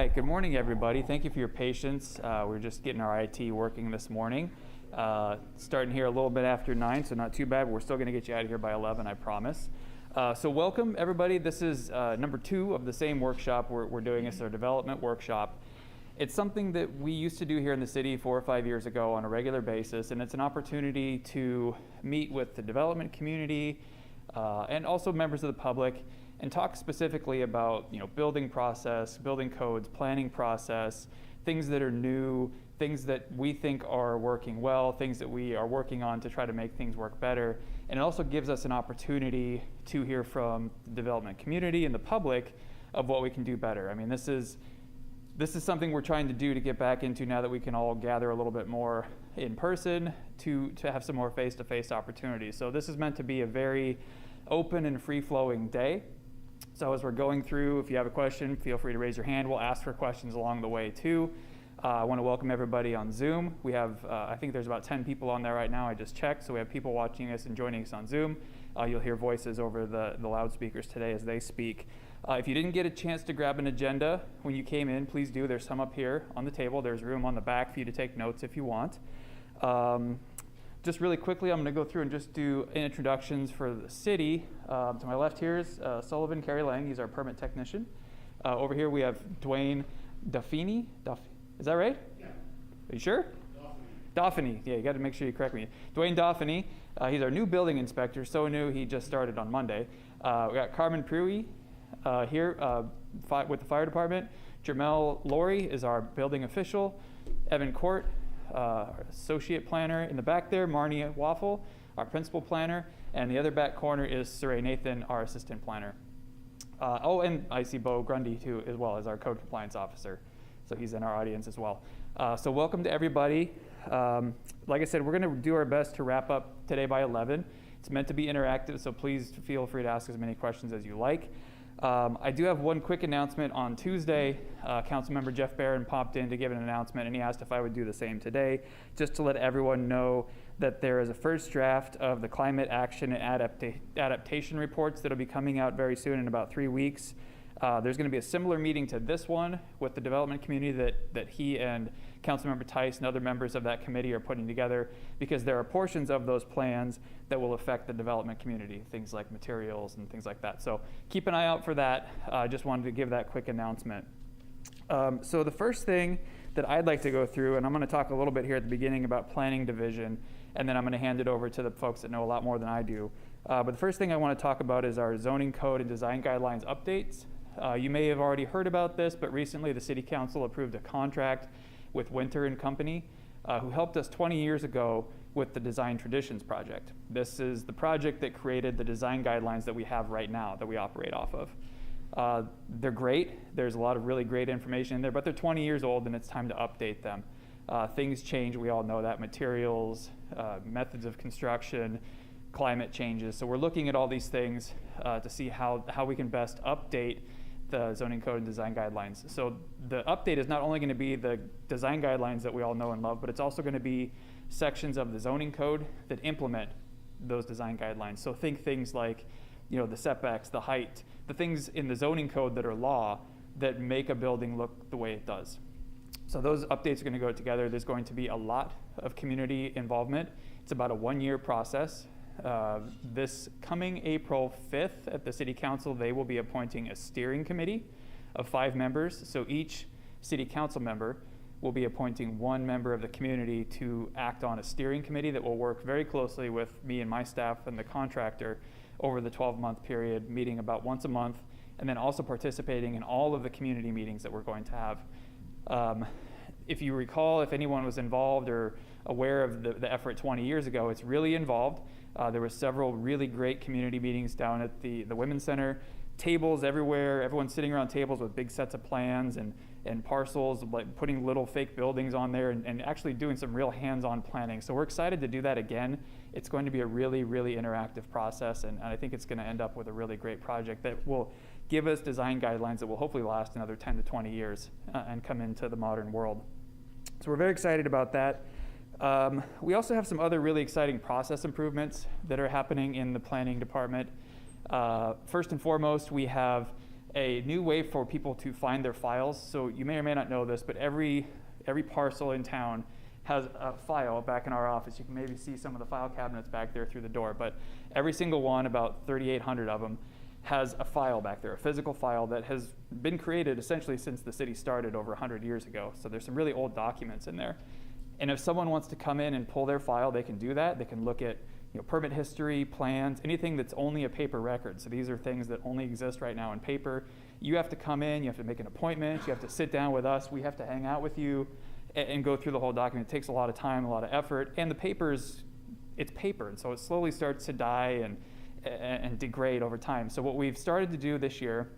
right, good morning everybody. Thank you for your patience. We're just getting our IT working this morning. Starting here a little bit after 9, so not too bad, but we're still going to get you out of here by 11, I promise. So welcome everybody. This is number 2 of the same workshop we're doing. It's our development workshop. It's something that we used to do here in the city 4 or 5 years ago on a regular basis, and it's an opportunity to meet with the development community and also members of the public and talk specifically about, building process, building codes, planning process, things that are new, things that we think are working well, things that we are working on to try to make things work better. And it also gives us an opportunity to hear from the development community and the public of what we can do better. I mean, this is something we're trying to do to get back into now that we can all gather a little bit more in person to have some more face-to-face opportunities. So this is meant to be a very open and free-flowing day. So as we're going through, if you have a question, feel free to raise your hand. We'll ask for questions along the way too. I want to welcome everybody on Zoom. We have, I think there's about 10 people on there right now. I just checked. So we have people watching us and joining us on Zoom. You'll hear voices over the loudspeakers today as they speak. If you didn't get a chance to grab an agenda when you came in, please do. There's some up here on the table. There's room on the back for you to take notes if you want. Just really quickly, I'm going to go through and just do introductions for the city. To my left here is Sullivan Carey Lang. He's our permit technician. Over here we have Duane Dauphine. Is that right? Yeah. Are you sure? Dauphine. Yeah, you got to make sure you correct me. Duane Dauphine. He's our new building inspector. So new, he just started on Monday. We got Carmen-by-the-Sea here with the fire department. Jermel Laurie is our building official. Evan Court, our associate planner in the back there. Marnie Waffle, our principal planner. And the other back corner is Saray Nathan, our assistant planner. And I see Bo Grundy too, as well as our code compliance officer. So he's in our audience as well. So welcome to everybody. Like I said, we're going to do our best to wrap up today by 11. It's meant to be interactive, so please feel free to ask as many questions as you like. I do have one quick announcement. On Tuesday, Councilmember Jeff Barron popped in to give an announcement, and he asked if I would do the same today, just to let everyone know that there is a first draft of the climate action and adaptation reports that will be coming out very soon in about 3 weeks. There's going to be a similar meeting to this one with the development community that he and Councilmember Tice and other members of that committee are putting together, because there are portions of those plans that will affect the development community, things like materials and things like that. So keep an eye out for that. I just wanted to give that quick announcement. So the first thing that I'd like to go through, and I'm going to talk a little bit here at the beginning about planning division, and then I'm going to hand it over to the folks that know a lot more than I do. But the first thing I want to talk about is our zoning code and design guidelines updates. You may have already heard about this, but recently the City Council approved a contract with Winter & Company, who helped us 20 years ago with the Design Traditions project. This is the project that created the design guidelines that we have right now that we operate off of. They're great. There's a lot of really great information in there, but they're 20 years old and it's time to update them. Things change, we all know that. Materials, methods of construction, climate changes. So we're looking at all these things to see how we can best update the zoning code and design guidelines. So the update is not only going to be the design guidelines that we all know and love, but it's also going to be sections of the zoning code that implement those design guidelines. So think things like, the setbacks, the height, the things in the zoning code that are law that make a building look the way it does. So those updates are going to go together. There's going to be a lot of community involvement. It's about a 1-year process. This coming April 5th at the City Council, they will be appointing a steering committee of 5 members. So each City Council member will be appointing 1 member of the community to act on a steering committee that will work very closely with me and my staff and the contractor over the 12-month period, meeting about once a month, and then also participating in all of the community meetings that we're going to have. If you recall, if anyone was involved or aware of the effort 20 years ago, it's really involved. There were several really great community meetings down at the Women's Center, tables everywhere, everyone sitting around tables with big sets of plans and parcels, like putting little fake buildings on there and actually doing some real hands-on planning. So we're excited to do that again. It's going to be a really, really interactive process, and I think it's going to end up with a really great project that will give us design guidelines that will hopefully last another 10 to 20 years and come into the modern world. So we're very excited about that. We also have some other really exciting process improvements that are happening in the planning department. First and foremost, we have a new way for people to find their files. So you may or may not know this, but every parcel in town has a file back in our office. You can maybe see some of the file cabinets back there through the door, but every single one, about 3,800 of them, has a file back there, a physical file that has been created essentially since the city started over 100 years ago. So there's some really old documents in there. And if someone wants to come in and pull their file, they can do that. They can look at permit history, plans, anything that's only a paper record. So these are things that only exist right now in paper. You have to come in, you have to make an appointment, you have to sit down with us, we have to hang out with you and go through the whole document. It takes a lot of time, a lot of effort, and the it's paper, and so it slowly starts to die and degrade over time. So what we've started to do this year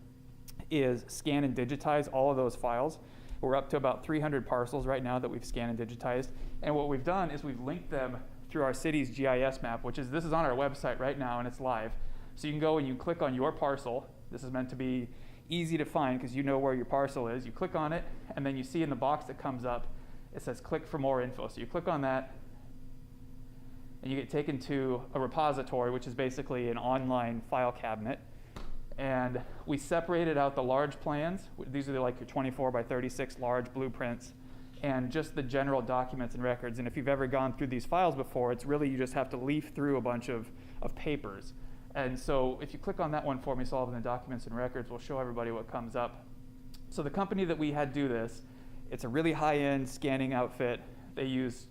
is scan and digitize all of those files. We're up to about 300 parcels right now that we've scanned and digitized, and what we've done is we've linked them through our city's GIS map, this is on our website right now, and it's live. So you can go and you click on your parcel. This is meant to be easy to find because you know where your parcel is. You click on it, and then you see in the box that comes up, it says click for more info. So you click on that, and you get taken to a repository, which is basically an online file cabinet. And we separated out the large plans. These are like your 24 by 36 large blueprints, and just the general documents and records. And if you've ever gone through these files before, it's really, you just have to leaf through a bunch of papers. And so if you click on that one for me, Sullivan, the documents and records, we'll show everybody what comes up. So the company that we had do this, it's a really high-end scanning outfit. They use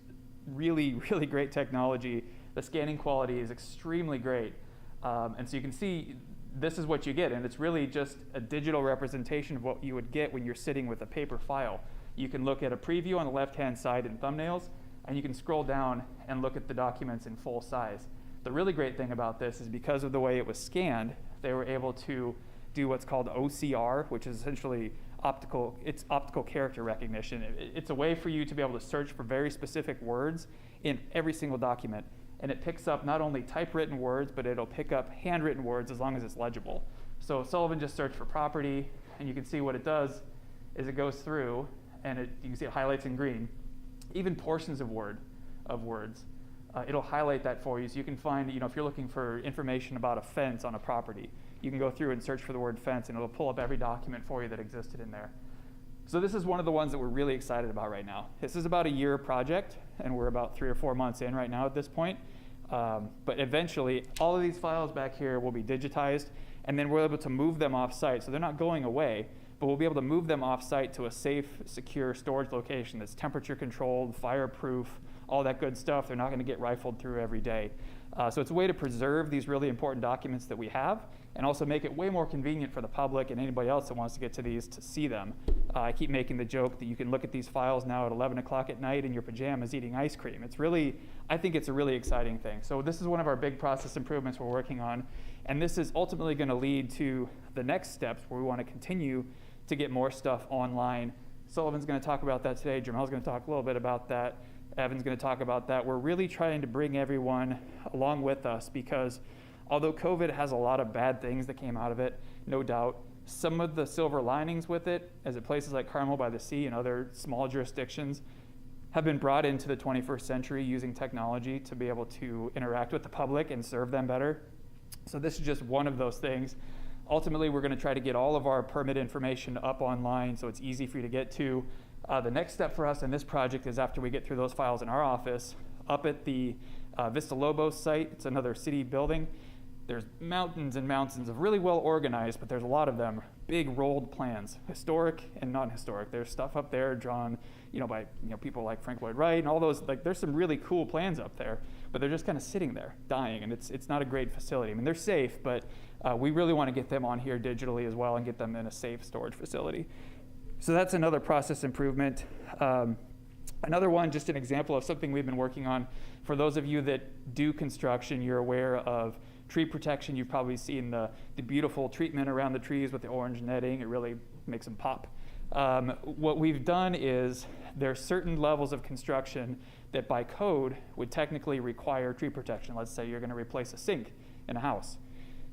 really, really great technology. The scanning quality is extremely great. And so you can see this is what you get, and it's really just a digital representation of what you would get when you're sitting with a paper file. You can look at a preview on the left-hand side in thumbnails, and you can scroll down and look at the documents in full size. The really great thing about this is because of the way it was scanned, they were able to do what's called OCR, which is essentially optical character recognition. It's a way for you to be able to search for very specific words in every single document. And it picks up not only typewritten words, but it'll pick up handwritten words as long as it's legible. So Sullivan just searched for property, and you can see what it does is it goes through, and you can see it highlights in green, even portions of words. It'll highlight that for you, so you can find, if you're looking for information about a fence on a property, you can go through and search for the word fence, and it'll pull up every document for you that existed in there. So this is one of the ones that we're really excited about right now. This is about a year project, and we're about 3 or 4 months in right now at this point. But eventually, all of these files back here will be digitized, and then we're able to move them off-site. So they're not going away, but we'll be able to move them off-site to a safe, secure storage location that's temperature-controlled, fireproof, all that good stuff. They're not going to get rifled through every day. So it's a way to preserve these really important documents that we have, and also make it way more convenient for the public and anybody else that wants to get to these to see them. I keep making the joke that you can look at these files now at 11 o'clock at night in your pajamas eating ice cream. I think it's a really exciting thing. So this is one of our big process improvements we're working on, and this is ultimately going to lead to the next steps where we want to continue to get more stuff online. Sullivan's going to talk about that today. Jamel's going to talk a little bit about that. Evan's going to talk about that. We're really trying to bring everyone along with us because although COVID has a lot of bad things that came out of it, no doubt, some of the silver linings with it, as at places like Carmel-by-the-Sea and other small jurisdictions, have been brought into the 21st century using technology to be able to interact with the public and serve them better. So this is just one of those things. Ultimately, we're going to try to get all of our permit information up online so it's easy for you to get to. The next step for us in this project is after we get through those files in our office, up at the Vista Lobos site, it's another city building. There's mountains and mountains of really well organized, but there's a lot of them, big rolled plans, historic and non-historic. There's stuff up there drawn, by people like Frank Lloyd Wright and all those. There's some really cool plans up there, but they're just kind of sitting there, dying, and it's not a great facility. I mean, they're safe, but we really want to get them on here digitally as well and get them in a safe storage facility. So that's another process improvement. Another one, just an example of something we've been working on. For those of you that do construction, you're aware of tree protection. You've probably seen the beautiful treatment around the trees with the orange netting. It really makes them pop. What we've done is there are certain levels of construction that by code would technically require tree protection. Let's say you're going to replace a sink in a house.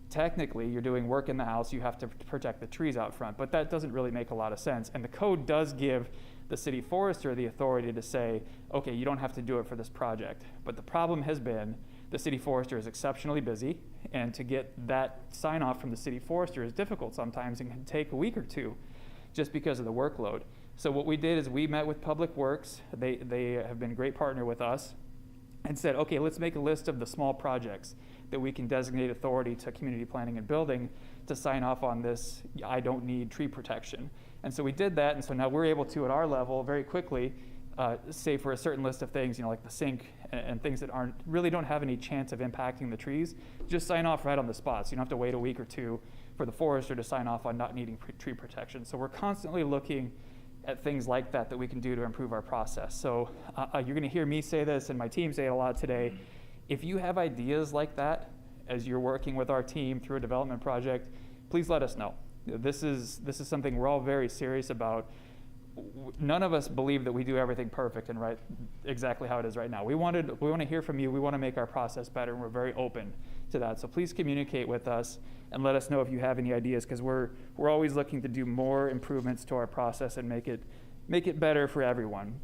Technically, you're doing work in the house, you have to protect the trees out front, but that doesn't really make a lot of sense. And the code does give the city forester the authority to say, okay, you don't have to do it for this project. But the problem has been the city forester is exceptionally busy, and to get that sign off from the city forester is difficult sometimes and can take a week or two just because of the workload. So what we did is we met with Public Works. They have been a great partner with us, and said, okay, let's make a list of the small projects that we can designate authority to community planning and building to sign off on this, I don't need tree protection. And so we did that, and so now we're able to, at our level, very quickly, say for a certain list of things, like the sink and things that really don't have any chance of impacting the trees, just sign off right on the spot. So you don't have to wait a week or two for the forester to sign off on not needing tree protection. So we're constantly looking at things like that we can do to improve our process. So you're gonna hear me say this and my team say it a lot today. If you have ideas like that as you're working with our team through a development project, please let us know. This is something we're all very serious about. None of us believe that we do everything perfect and right exactly how it is right now. We want to hear from you. We want to make our process better, and we're very open to that. So please communicate with us and let us know if you have any ideas, because we're always looking to do more improvements to our process and make it better for everyone.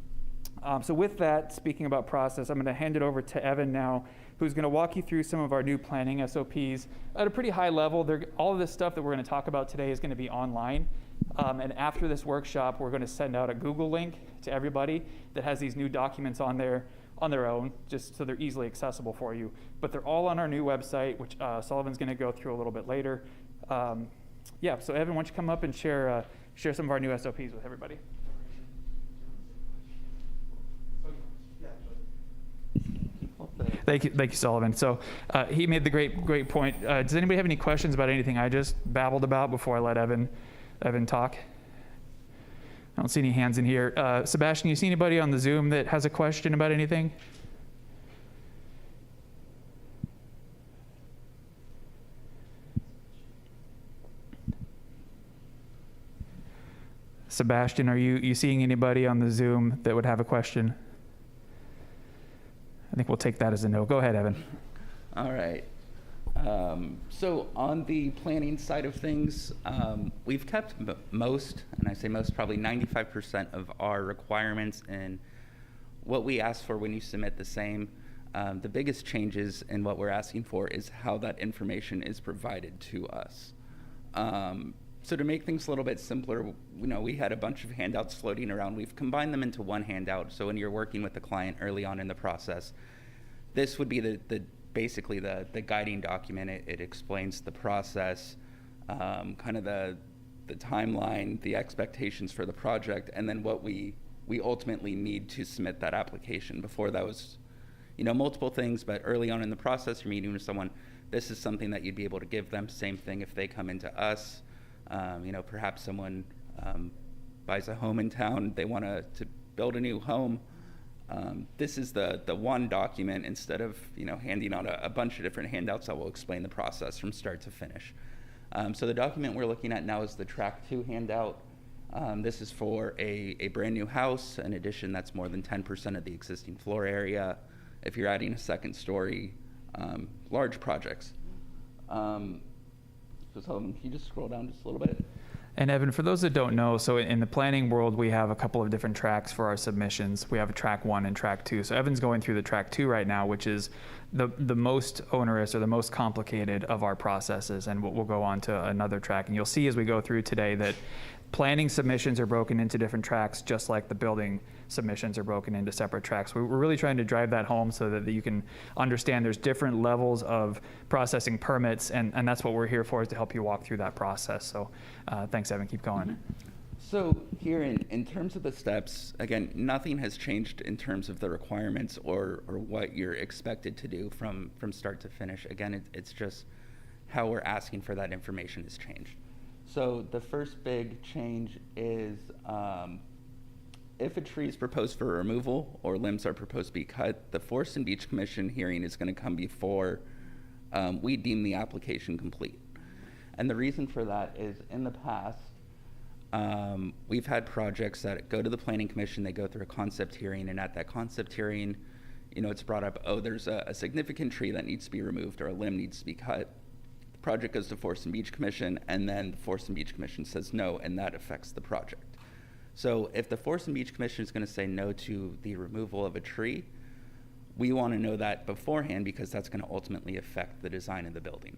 So with that, speaking about process, I'm going to hand it over to Evan now, who's going to walk you through some of our new planning SOPs at a pretty high level. All of this stuff that we're going to talk about today is going to be online. And after this workshop, we're going to send out a Google link to everybody that has these new documents on there on their own, just so they're easily accessible for you. But they're all on our new website, which Sullivan's going to go through a little bit later. So Evan, why don't you come up and share some of our new SOPs with everybody? Thank you, Sullivan. So he made the great point. Does anybody have any questions about anything I just babbled about before I let Evan talk? I don't see any hands in here. Sebastian, you see anybody on the Zoom that has a question about anything? Sebastian, are you seeing anybody on the Zoom that would have a question? I think we'll take that as a no. Go ahead, Evan. All right. So on the planning side of things, we've kept most, and I say most, probably 95% of our requirements and what we ask for when you submit the same. The biggest changes in what we're asking for is how that information is provided to us. So to make things a little bit simpler, we had a bunch of handouts floating around. We've combined them into one handout. So when you're working with the client early on in the process, this would be basically the guiding document. It explains the process, kind of the timeline, the expectations for the project, and then what we ultimately need to submit that application. Before that was, multiple things, but early on in the process, you're meeting with someone, this is something that you'd be able to give them. Same thing if they come into us. Perhaps someone buys a home in town, they want to build a new home. This is the one document instead of handing out a bunch of different handouts that will explain the process from start to finish. So the document we're looking at now is the Track 2 handout. This is for a brand new house, an addition that's more than 10% of the existing floor area. If you're adding a second story, large projects. So can you just scroll down just a little bit? And Evan, for those that don't know, so in the planning world, we have a couple of different tracks for our submissions. We have a track 1 and track 2. So Evan's going through the track 2 right now, which is the most onerous or the most complicated of our processes. And we'll go on to another track. And you'll see as we go through today that planning submissions are broken into different tracks, just like the building submissions are broken into separate tracks. We're really trying to drive that home so that you can understand there's different levels of processing permits, and that's what we're here for, is to help you walk through that process. So thanks, Evan. Keep going. So here in terms of the steps, again, nothing has changed in terms of the requirements or what you're expected to do from start to finish. Again, it's just how we're asking for that information has changed. So the first big change is if a tree is proposed for removal or limbs are proposed to be cut, the Forest and Beach Commission hearing is going to come before we deem the application complete. And the reason for that is in the past, we've had projects that go to the Planning Commission, they go through a concept hearing, and at that concept hearing, it's brought up, there's a significant tree that needs to be removed or a limb needs to be cut. Project goes to Forest and Beach Commission, and then the Forest and Beach Commission says no, and that affects the project. So if the Forest and Beach Commission is going to say no to the removal of a tree, we want to know that beforehand because that's going to ultimately affect the design of the building.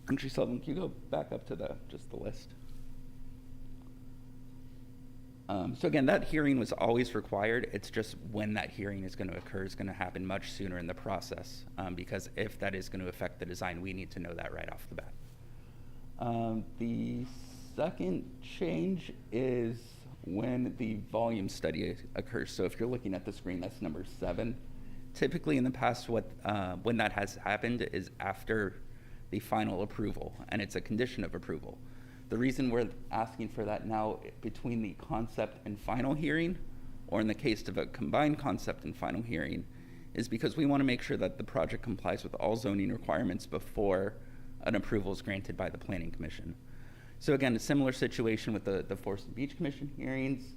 Country Sullivan, can you go back up to just the list? So again, that hearing was always required. It's just when that hearing is going to occur is going to happen much sooner in the process, because if that is going to affect the design, we need to know that right off the bat. The second change is when the volume study occurs. So if you're looking at the screen, that's number 7. Typically in the past, when that has happened is after the final approval, and it's a condition of approval. The reason we're asking for that now between the concept and final hearing, or in the case of a combined concept and final hearing, is because we want to make sure that the project complies with all zoning requirements before an approval is granted by the Planning Commission. So again, a similar situation with the Forest and Beach Commission hearings.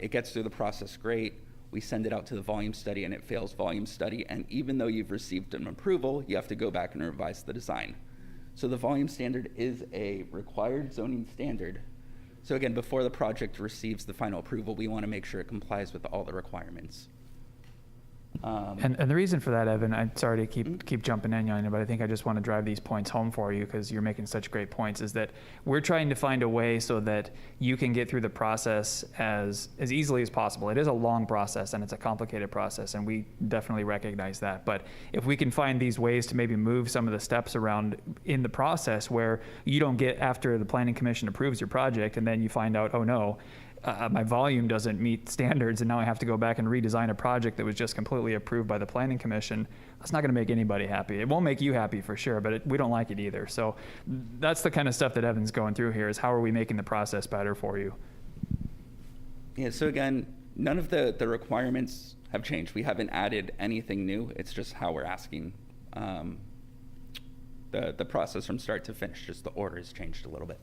It gets through the process great. We send it out to the volume study and it fails volume study. And even though you've received an approval, you have to go back and revise the design. So the volume standard is a required zoning standard. So again, before the project receives the final approval, we want to make sure it complies with all the requirements. And the reason for that, Evan, I'm sorry to keep jumping in on you, but I think I just want to drive these points home for you because you're making such great points, is that we're trying to find a way so that you can get through the process as easily as possible. It is a long process and it's a complicated process, and we definitely recognize that. But if we can find these ways to maybe move some of the steps around in the process where you don't get after the Planning Commission approves your project and then you find out, oh no, my volume doesn't meet standards, and now I have to go back and redesign a project that was just completely approved by the Planning Commission. That's not going to make anybody happy. It won't make you happy for sure, but we don't like it either. So that's the kind of stuff that Evan's going through here, is how are we making the process better for you? Yeah, so again, none of the requirements have changed. We haven't added anything new. It's just how we're asking the process from start to finish. Just the order has changed a little bit.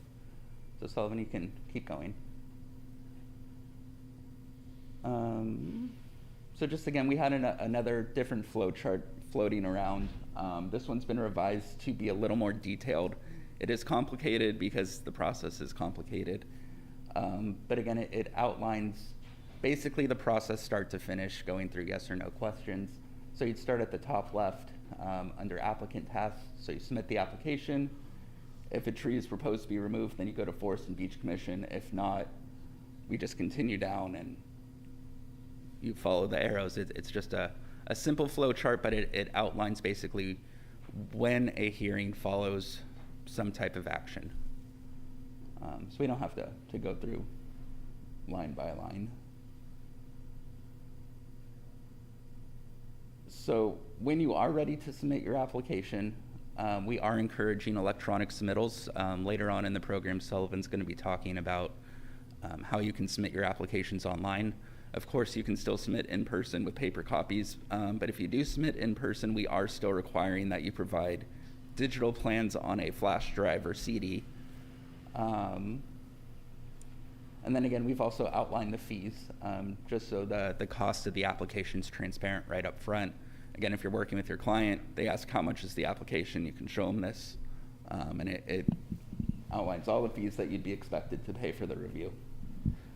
So Sullivan, you can keep going. So just again, we had another different flow chart floating around. This one's been revised to be a little more detailed. It is complicated because the process is complicated. But again, it outlines basically the process start to finish, going through yes or no questions. So you'd start at the top left under applicant tasks. So you submit the application. If a tree is proposed to be removed, then you go to Forest and Beach Commission. If not, we just continue down and you follow the arrows. It's just a simple flow chart, but it outlines basically when a hearing follows some type of action. So we don't have to go through line by line. So when you are ready to submit your application, we are encouraging electronic submittals. Later on in the program, Sullivan's going to be talking about how you can submit your applications online. Of course, you can still submit in person with paper copies, but if you do submit in person, we are still requiring that you provide digital plans on a flash drive or CD. And then again, we've also outlined the fees, just so the cost of the application is transparent right up front. Again, if you're working with your client, they ask how much is the application, you can show them this, and it outlines all the fees that you'd be expected to pay for the review.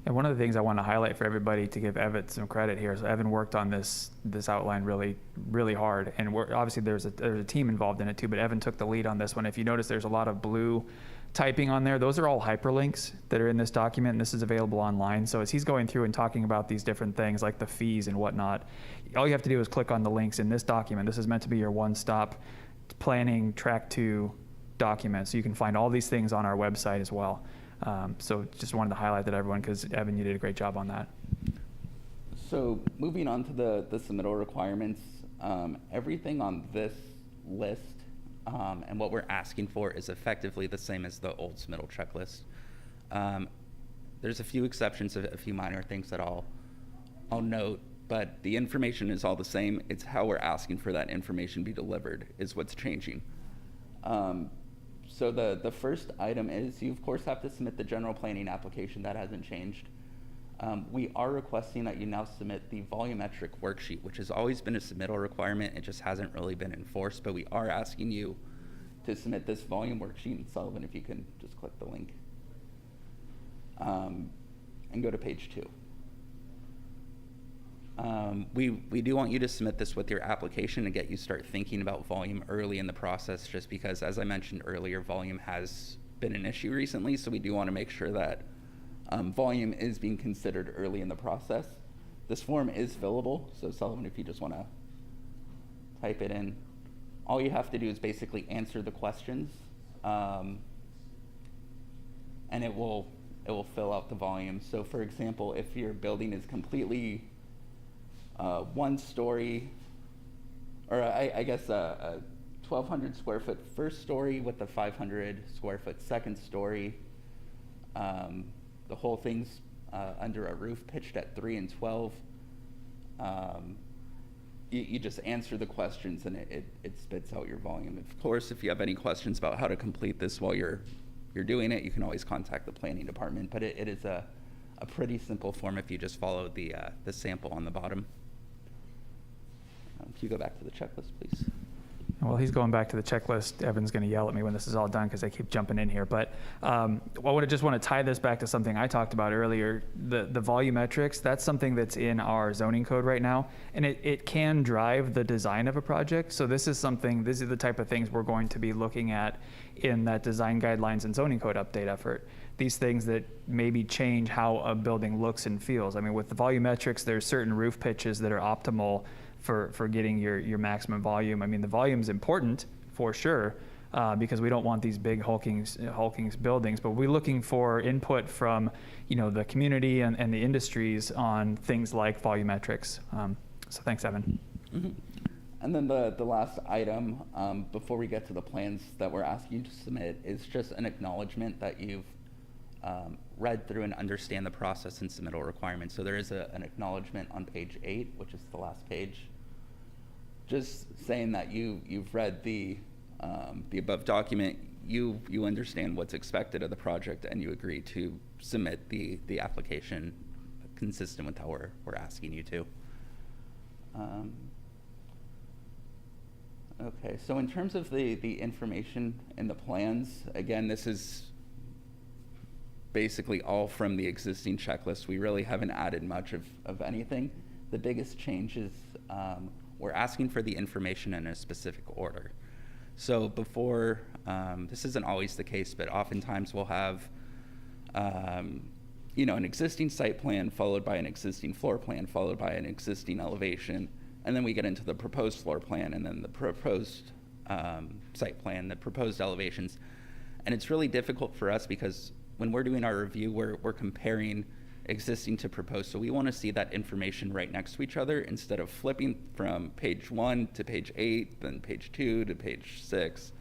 And one of the things I want to highlight for everybody, to give Evan some credit here, so Evan worked on this outline really hard, and obviously there's a team involved in it too, but Evan took the lead on this one. If you notice, there's a lot of blue typing on there. Those are all hyperlinks that are in this document, and this is available online. So as he's going through and talking about these different things like the fees and whatnot, all you have to do is click on the links in this document. This is meant to be your one-stop planning track 2 document, so you can find all these things on our website as well. So just wanted to highlight that, everyone, because Evan, you did a great job on that. So moving on to the submittal requirements, everything on this list and what we're asking for is effectively the same as the old submittal checklist. There's a few exceptions, a few minor things that I'll note, but the information is all the same. It's how we're asking for that information be delivered is what's changing. So the first item is you, of course, have to submit the general planning application. That hasn't changed. We are requesting that you now submit the volumetric worksheet, which has always been a submittal requirement. It just hasn't really been enforced, but we are asking you to submit this volume worksheet. And Sullivan, if you can just click the link and go to page 2. We do want you to submit this with your application and get you start thinking about volume early in the process, just because, as I mentioned earlier, volume has been an issue recently, so we do want to make sure that volume is being considered early in the process. This form is fillable, so Sullivan, if you just want to type it in, all you have to do is basically answer the questions, and it will fill out the volume. So for example, if your building is completely one story, or I guess a 1,200 square foot first story with a 500 square foot second story, the whole thing's under a roof pitched at 3 and 12. You just answer the questions and it spits out your volume. Of course, if you have any questions about how to complete this while you're doing it, you can always contact the planning department, but it is a pretty simple form if you just follow the sample on the bottom. Can you go back to the checklist, please? Well, he's going back to the checklist. Evan's going to yell at me when this is all done because I keep jumping in here. But I just want to tie this back to something I talked about earlier. The volumetrics, that's something that's in our zoning code right now, and it can drive the design of a project. So these are the type of things we're going to be looking at in that design guidelines and zoning code update effort. These things that maybe change how a building looks and feels. I mean, with the volumetrics, there's certain roof pitches that are optimal for getting your maximum volume. I mean, the volume's important for sure, because we don't want these big hulking buildings, but we're looking for input from, the community and the industries on things like volumetrics. So thanks, Evan. Mm-hmm. And then the last item, before we get to the plans that we're asking you to submit, is just an acknowledgement that you've read through and understand the process and submittal requirements. So there is an acknowledgement on page 8, which is the last page, just saying that you've read the above document, you understand what's expected of the project, and you agree to submit the application consistent with how we're asking you to. Okay, so in terms of the information in the plans, again, this is basically all from the existing checklist. We really haven't added much of anything. The biggest change is we're asking for the information in a specific order. So before, this isn't always the case, but oftentimes we'll have an existing site plan followed by an existing floor plan followed by an existing elevation, and then we get into the proposed floor plan and then the proposed site plan, the proposed elevations. And it's really difficult for us because when we're doing our review, we're comparing existing to proposed. So we want to see that information right next to each other instead of flipping from page 1 to page 8, then page 2 to page 6.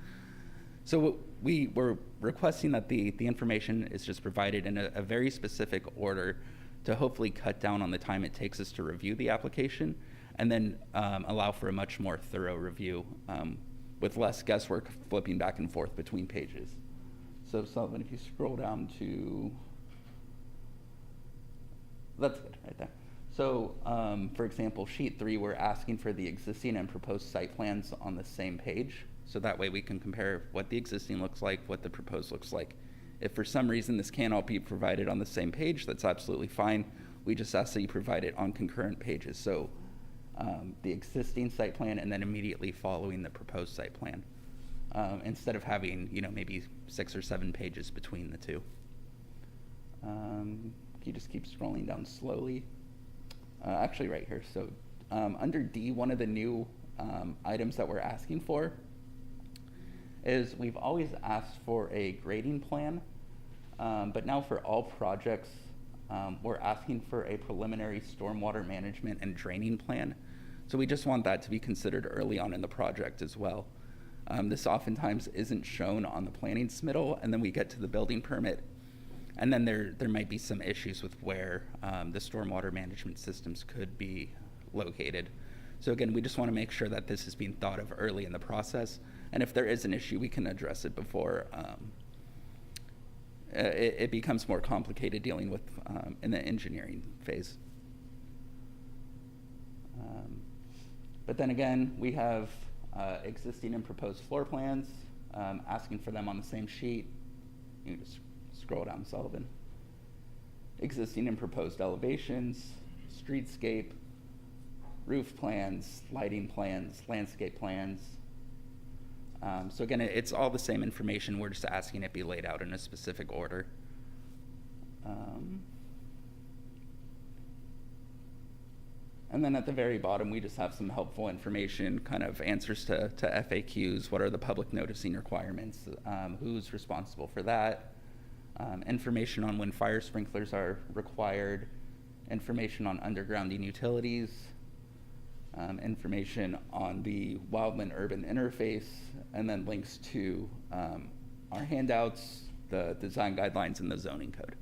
So we're requesting that the information is just provided in a very specific order to hopefully cut down on the time it takes us to review the application, and then allow for a much more thorough review with less guesswork flipping back and forth between pages. So Sullivan, if you scroll down to, that's good, right there. So for example, sheet 3, we're asking for the existing and proposed site plans on the same page. So that way we can compare what the existing looks like, what the proposed looks like. If for some reason this can't all be provided on the same page, that's absolutely fine. We just ask that you provide it on concurrent pages. So the existing site plan and then immediately following the proposed site plan. Instead of having, maybe 6 or 7 pages between the two. You just keep scrolling down slowly. Actually right here, so under D, one of the new items that we're asking for is we've always asked for a grading plan, but now for all projects, we're asking for a preliminary stormwater management and draining plan. So we just want that to be considered early on in the project as well. This oftentimes isn't shown on the planning submittal, and then we get to the building permit, and then there might be some issues with where the stormwater management systems could be located. So again, we just want to make sure that this is being thought of early in the process, and if there is an issue, we can address it before it becomes more complicated dealing with in the engineering phase. But then again, we have existing and proposed floor plans, asking for them on the same sheet. You can just scroll down, Sullivan. Existing and proposed elevations, streetscape, roof plans, lighting plans, landscape plans. So again, it's all the same information. We're just asking it be laid out in a specific order. And then at the very bottom, we just have some helpful information, kind of answers to FAQs. What are the public noticing requirements? Who's responsible for that? Information on when fire sprinklers are required. Information on undergrounding utilities. Information on the wildland-urban interface. And then links to our handouts, the design guidelines, and the zoning code.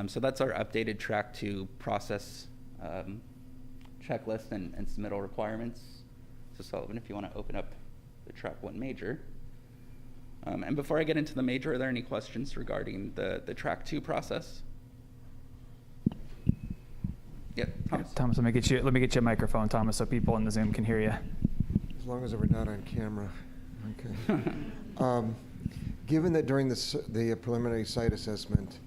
So that's our updated Track 2 process checklist and submittal requirements. So Sullivan, if you want to open up the Track 1 major. And before I get into the major, are there any questions regarding the Track 2 process? Yep, Thomas. Thomas, let me get you a microphone, Thomas, so people in the Zoom can hear you. As long as we're not on camera. Okay. Given that during the preliminary site assessment,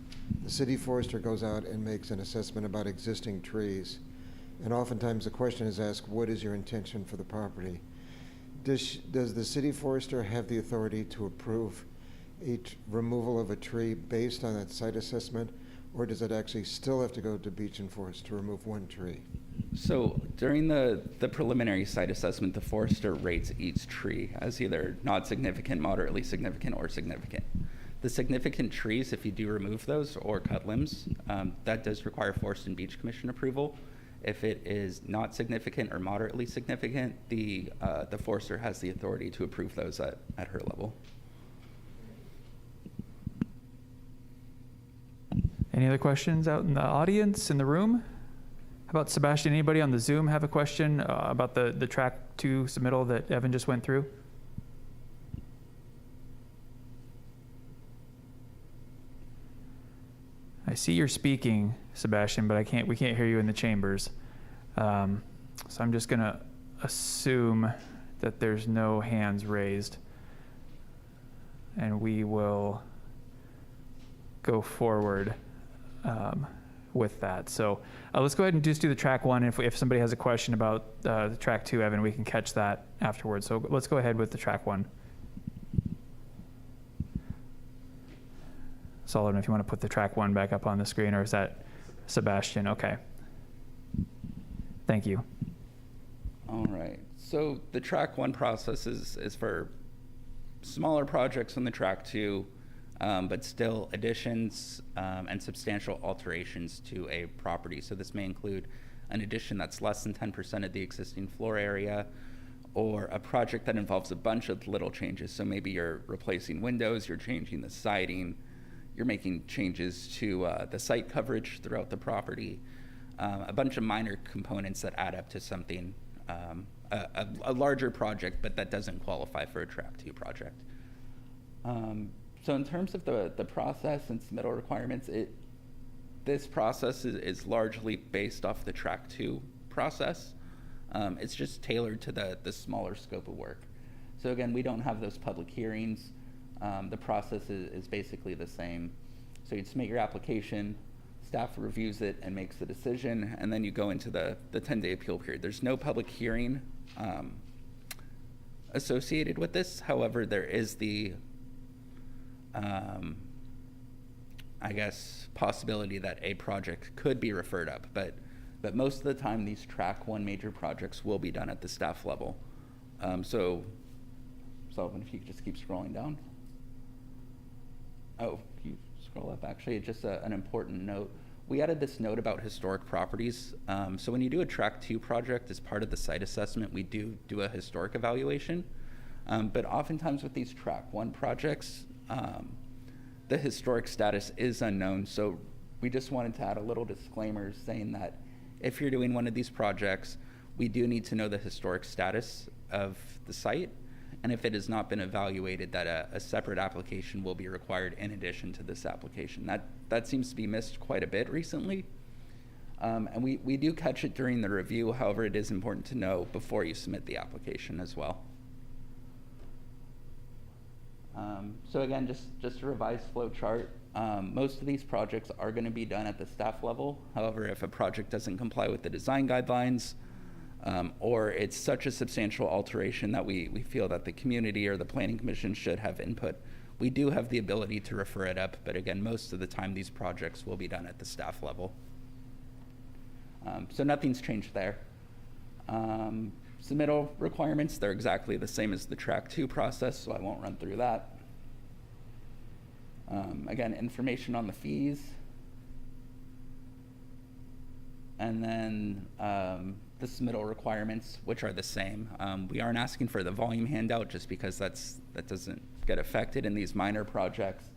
the city forester goes out and makes an assessment about existing trees, and oftentimes the question is asked, what is your intention for the property? Does the city forester have the authority to approve removal of a tree based on that site assessment, or does it actually still have to go to Beach and Forest to remove one tree? So during the preliminary site assessment, the forester rates each tree as either not significant, moderately significant, or significant. The significant trees, if you do remove those or cut limbs, that does require Forest and Beach Commission approval. If it is not significant or moderately significant, the forester has the authority to approve those at her level. Any other questions out in the audience, in the room? How about Sebastian? Anybody on the Zoom have a question about the Track 2 submittal that Evan just went through? I see you're speaking, Sebastian, but we can't hear you in the chambers. So I'm just gonna assume that there's no hands raised, and we will go forward with that. So let's go ahead and just do the Track 1. If somebody has a question about the Track 2, Evan, we can catch that afterwards. So let's go ahead with the Track 1. Sullivan, if you want to put the Track 1 back up on the screen, or is that Sebastian? Okay. Thank you. All right. So the Track 1 process is for smaller projects on the Track 2, but still additions and substantial alterations to a property. So this may include an addition that's less than 10% of the existing floor area, or a project that involves a bunch of little changes. So maybe you're replacing windows, you're changing the siding, you're making changes to the site coverage throughout the property, a bunch of minor components that add up to something, a larger project, but that doesn't qualify for a Track 2 project. So in terms of the process and submittal requirements, this process is largely based off the Track 2 process. It's just tailored to the smaller scope of work. So again, we don't have those public hearings. The process is basically the same. So you submit your application, staff reviews it and makes the decision, and then you go into the 10-day appeal period. There's no public hearing associated with this. However, there is the I guess possibility that a project could be referred up, but most of the time these Track 1 major projects will be done at the staff level. So Sullivan, if you could just keep scrolling down. Oh, if you scroll up, actually, just an important note. We added this note about historic properties. So when you do a Track 2 project as part of the site assessment, we do a historic evaluation. But oftentimes with these Track 1 projects, the historic status is unknown. So we just wanted to add a little disclaimer saying that if you're doing one of these projects, we do need to know the historic status of the site. And if it has not been evaluated, that a separate application will be required in addition to this application. That seems to be missed quite a bit recently. And we do catch it during the review. However, it is important to know before you submit the application as well. So again, just a revised flow chart. Most of these projects are going to be done at the staff level. However, if a project doesn't comply with the design guidelines, or it's such a substantial alteration that we feel that the community or the planning commission should have input, we do have the ability to refer it up, but again, most of the time these projects will be done at the staff level. So nothing's changed there. Submittal requirements, they're exactly the same as the track 2 process, so I won't run through that. Again, information on the fees. And then the submittal requirements, which are the same. We aren't asking for the volume handout just because that doesn't get affected in these minor projects.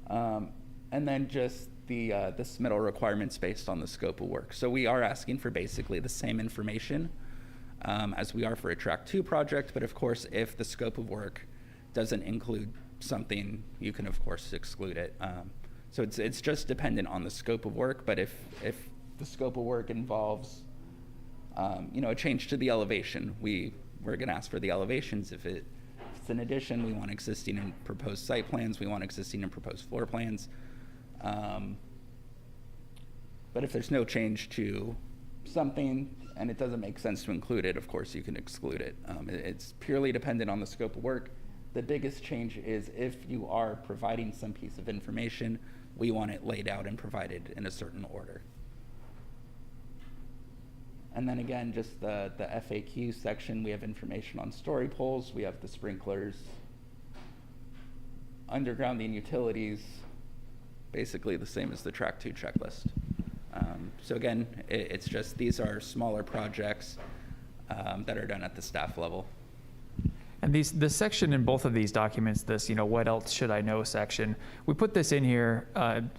And then just the submittal requirements based on the scope of work. So we are asking for basically the same information as we are for a track 2 project, but of course, if the scope of work doesn't include something, you can of course exclude it. So it's just dependent on the scope of work, but if the scope of work involves a change to the elevation, we're going to ask for the elevations. If it's an addition, we want existing and proposed site plans, we want existing and proposed floor plans. But if there's no change to something and it doesn't make sense to include it, of course you can exclude it. It's purely dependent on the scope of work. The biggest change is if you are providing some piece of information, we want it laid out and provided in a certain order. And then again, just the FAQ section, we have information on story poles, we have the sprinklers, undergrounding utilities, basically the same as the track 2 checklist. So again, it's just these are smaller projects that are done at the staff level. And this section in both of these documents, this, what else should I know section, we put this in here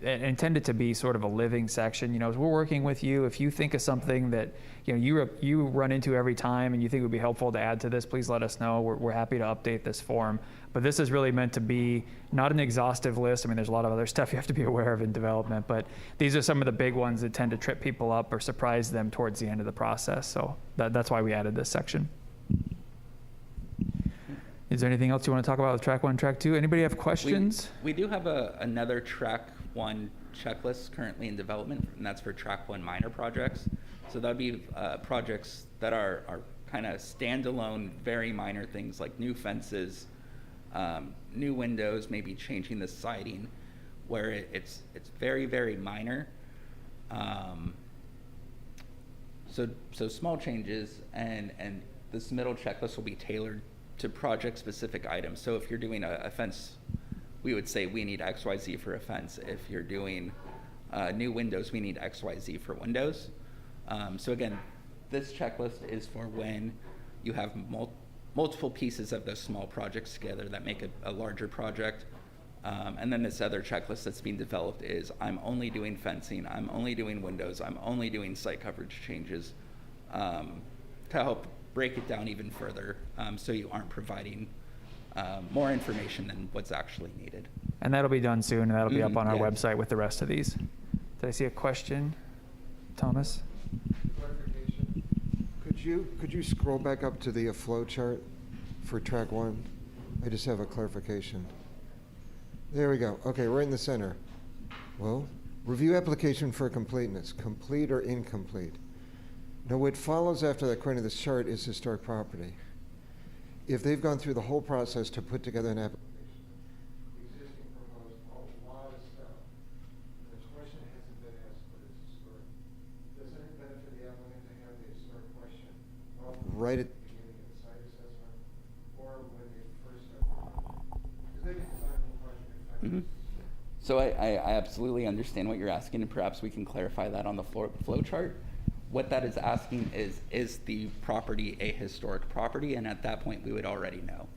intended to be sort of a living section. As we're working with you, if you think of something that, you run into every time and you think would be helpful to add to this, please let us know. We're happy to update this form. But this is really meant to be not an exhaustive list. I mean, there's a lot of other stuff you have to be aware of in development, but these are some of the big ones that tend to trip people up or surprise them towards the end of the process. So that's why we added this section. Is there anything else you want to talk about with track 1, track 2? Anybody have questions? We do have another track 1 checklist currently in development, and that's for track 1 minor projects. So that would be projects that are kind of standalone, very minor things like new fences, new windows, maybe changing the siding, where it's very, very minor. So small changes, and the submittal checklist will be tailored to project-specific items. So if you're doing a fence, we would say we need XYZ for a fence. If you're doing new windows, we need XYZ for windows. So again, this checklist is for when you have multiple pieces of those small projects together that make a larger project. And then this other checklist that's being developed is I'm only doing fencing, I'm only doing windows, I'm only doing site coverage changes to help break it down even further, so you aren't providing more information than what's actually needed. And that'll be done soon, and that'll be up on our yeah. website with the rest of these. Did I see a question, Thomas? Clarification. Could you scroll back up to the flow chart for track 1? I just have a clarification. There we go. Okay, right in the center. Well, review application for completeness, complete or incomplete. Now, what follows after that, according to this chart, is historic property. If they've gone through the whole process to put together an application, existing proposed, a lot of stuff, the question hasn't been asked, but it's historic. Doesn't it benefit the applicant to have the historic question right at the beginning of the site assessment, or when they first start the project? Because they can design the whole project in 5 minutes. So I absolutely understand what you're asking, and perhaps we can clarify that on the flow chart. What that is asking is the property a historic property? And at that point, we would already know.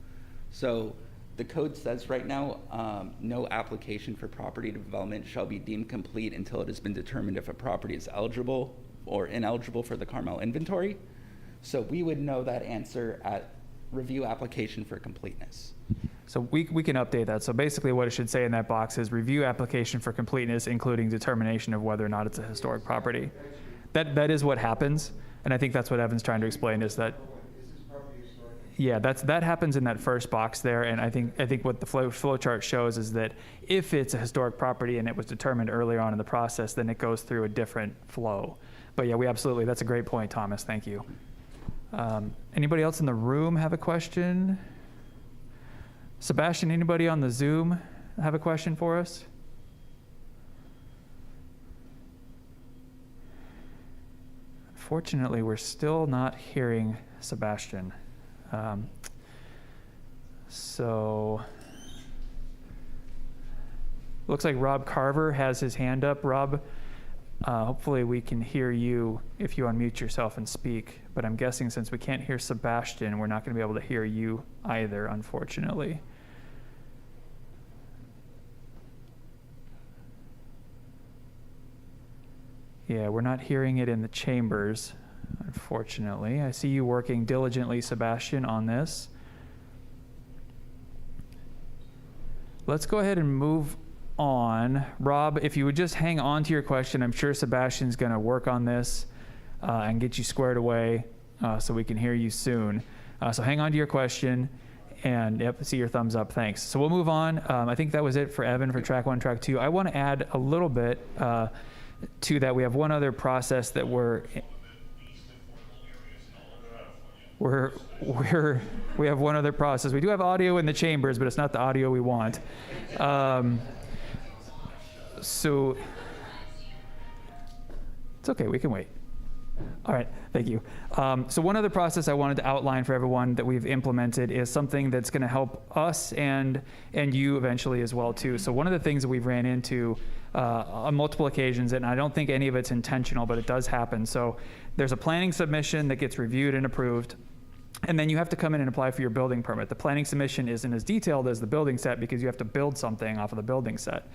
So the code says right now, no application for property development shall be deemed complete until it has been determined if a property is eligible or ineligible for the Carmel inventory. So we would know that answer at review application for completeness. So we can update that. So basically what it should say in that box is review application for completeness, including determination of whether or not it's a historic property. That is what happens, and I think that's what Evan's trying to explain is that, yeah, that happens in that first box there, and I think what the flow chart shows is that if it's a historic property and it was determined earlier on in the process, then it goes through a different flow. But yeah, that's a great point, Thomas, thank you. Anybody else in the room have a question? Sebastian, anybody on the Zoom have a question for us? Fortunately, we're still not hearing Sebastian. So, looks like Rob Carver has his hand up. Rob, hopefully we can hear you if you unmute yourself and speak, but I'm guessing since we can't hear Sebastian, we're not going to be able to hear you either, unfortunately. Yeah, we're not hearing it in the chambers, unfortunately. I see you working diligently, Sebastian, on this. Let's go ahead and move on. Rob, if you would just hang on to your question, I'm sure Sebastian's going to work on this and get you squared away so we can hear you soon. So hang on to your question, and yep, see your thumbs up, thanks. So we'll move on. I think that was it for Evan for track 1, track 2. I want to add a little bit to that. We have one other process that we have one other process. We do have audio in the chambers, but it's not the audio we want. So it's okay, we can wait. All right, thank you. So one other process I wanted to outline for everyone that we've implemented is something that's going to help us and you eventually as well too. So one of the things that we've ran into on multiple occasions, and I don't think any of it's intentional, but it does happen. So there's a planning submission that gets reviewed and approved, and then you have to come in and apply for your building permit. The planning submission isn't as detailed as the building set because you have to build something off of the building set.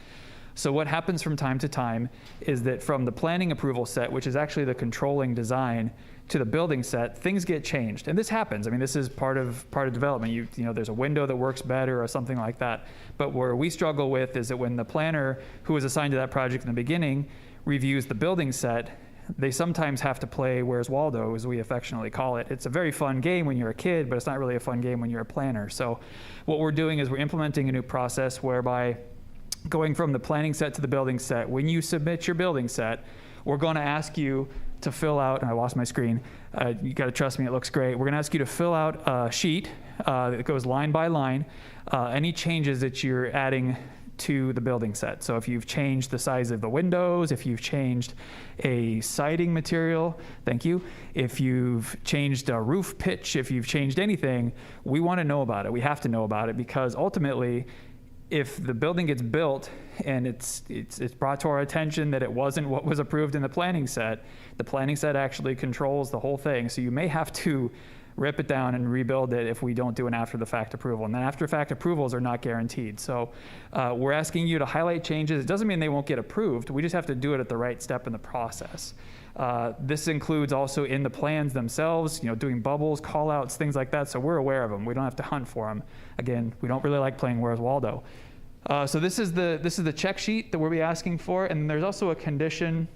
So what happens from time to time is that from the planning approval set, which is actually the controlling design, to the building set, things get changed. And this happens. I mean, this is part of development. You know, there's a window that works better or something like that. But where we struggle with is that when the planner who was assigned to that project in the beginning reviews the building set, they sometimes have to play Where's Waldo, as we affectionately call it. It's a very fun game when you're a kid, but it's not really a fun game when you're a planner. So what we're doing is we're implementing a new process whereby going from the planning set to the building set, when you submit your building set, we're going to ask you to fill out, and I lost my screen, you got to trust me, it looks great. We're going to ask you to fill out a sheet that goes line by line, any changes that you're adding to the building set. So if you've changed the size of the windows, if you've changed a siding material, thank you. If you've changed a roof pitch, if you've changed anything, we want to know about it. We have to know about it because ultimately, if the building gets built and it's brought to our attention that it wasn't what was approved in the planning set actually controls the whole thing. So you may have to rip it down and rebuild it if we don't do an after-the-fact approval. And then after-fact approvals are not guaranteed. So we're asking you to highlight changes. It doesn't mean they won't get approved. We just have to do it at the right step in the process. This includes also in the plans themselves, you know, doing bubbles, call-outs, things like that. So we're aware of them. We don't have to hunt for them. Again, we don't really like playing Where's Waldo. So this is the check sheet that we'll be asking for, and there's also a condition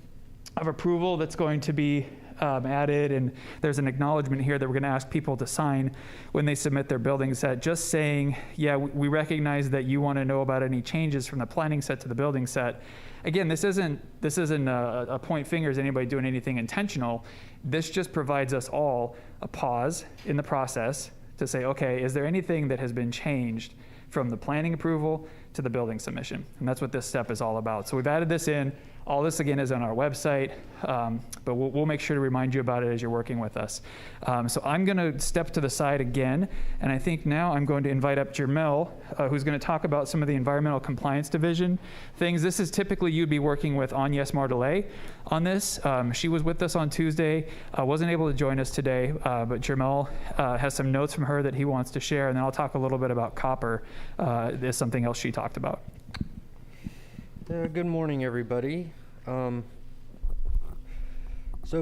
of approval that's going to be added, and there's an acknowledgement here that we're going to ask people to sign when they submit their building set, just saying, yeah, we recognize that you want to know about any changes from the planning set to the building set. Again, this isn't a point fingers at anybody doing anything intentional. This just provides us all a pause in the process to say, okay, is there anything that has been changed from the planning approval to the building submission? And that's what this step is all about. So we've added this in. All this, again, is on our website, but we'll make sure to remind you about it as you're working with us. So I'm going to step to the side again, and I think now I'm going to invite up Jermel, who's going to talk about some of the Environmental Compliance Division things. This is typically you'd be working with Agnes Mardelais on this. She was with us on Tuesday, wasn't able to join us today, but Jermel has some notes from her that he wants to share, and then I'll talk a little bit about copper. There's something else she talked about. Good morning, everybody. So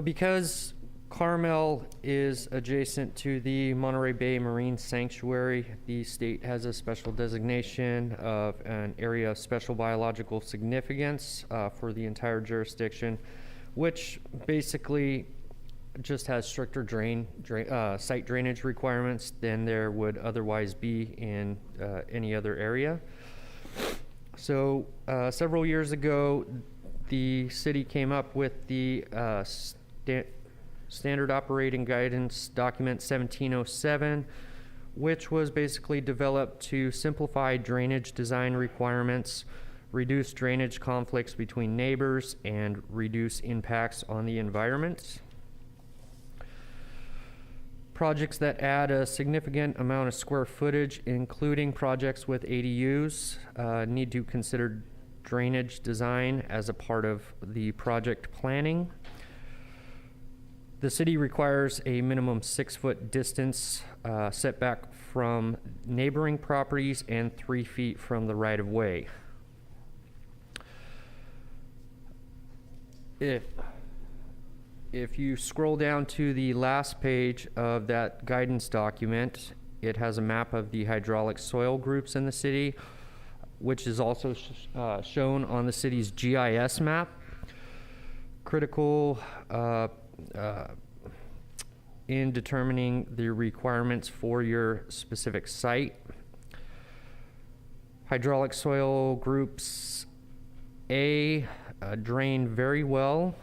because Carmel is adjacent to the Monterey Bay Marine Sanctuary, the state has a special designation of an area of special biological significance for the entire jurisdiction, which basically just has stricter site drainage requirements than there would otherwise be in any other area. So several years ago, the city came up with the Standard Operating Guidance Document 1707, which was basically developed to simplify drainage design requirements, reduce drainage conflicts between neighbors, and reduce impacts on the environment. Projects that add a significant amount of square footage, including projects with ADUs, need to consider drainage design as a part of the project planning. The city requires a minimum 6-foot distance setback from neighboring properties and 3 feet from the right-of-way. If you scroll down to the last page of that guidance document, it has a map of the hydraulic soil groups in the city, which is also shown on the city's GIS map. Critical in determining the requirements for your specific site. Hydraulic soil groups A drain very well,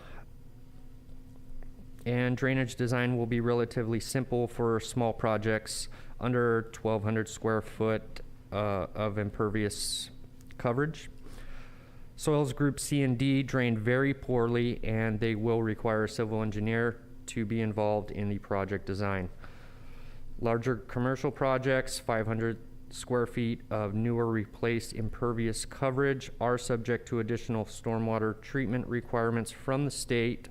and drainage design will be relatively simple for small projects under 1,200 square foot of impervious coverage. Soils group C and D drain very poorly, and they will require a civil engineer to be involved in the project design. Larger commercial projects, 500 square feet of newer replaced impervious coverage, are subject to additional stormwater treatment requirements from the state,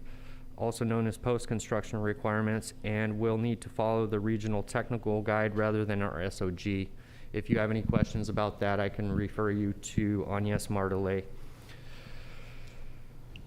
also known as post-construction requirements, and will need to follow the regional technical guide rather than our SOG. If you have any questions about that, I can refer you to Agnes Martelet.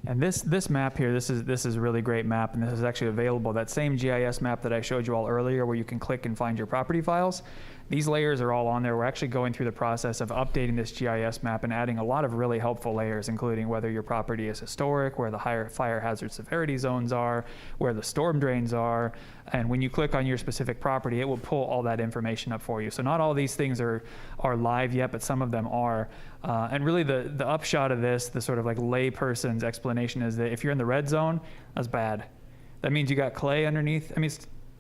And this map here, this is a really great map, and this is actually available. That same GIS map that I showed you all earlier, where you can click and find your property files. These layers are all on there. We're actually going through the process of updating this GIS map and adding a lot of really helpful layers, including whether your property is historic, where the higher fire hazard severity zones are, where the storm drains are. And when you click on your specific property, it will pull all that information up for you. So not all these things are live yet, but some of them are. And really the upshot of this, the sort of like layperson's explanation, is that if you're in the red zone, that's bad. That means you got clay underneath. I mean,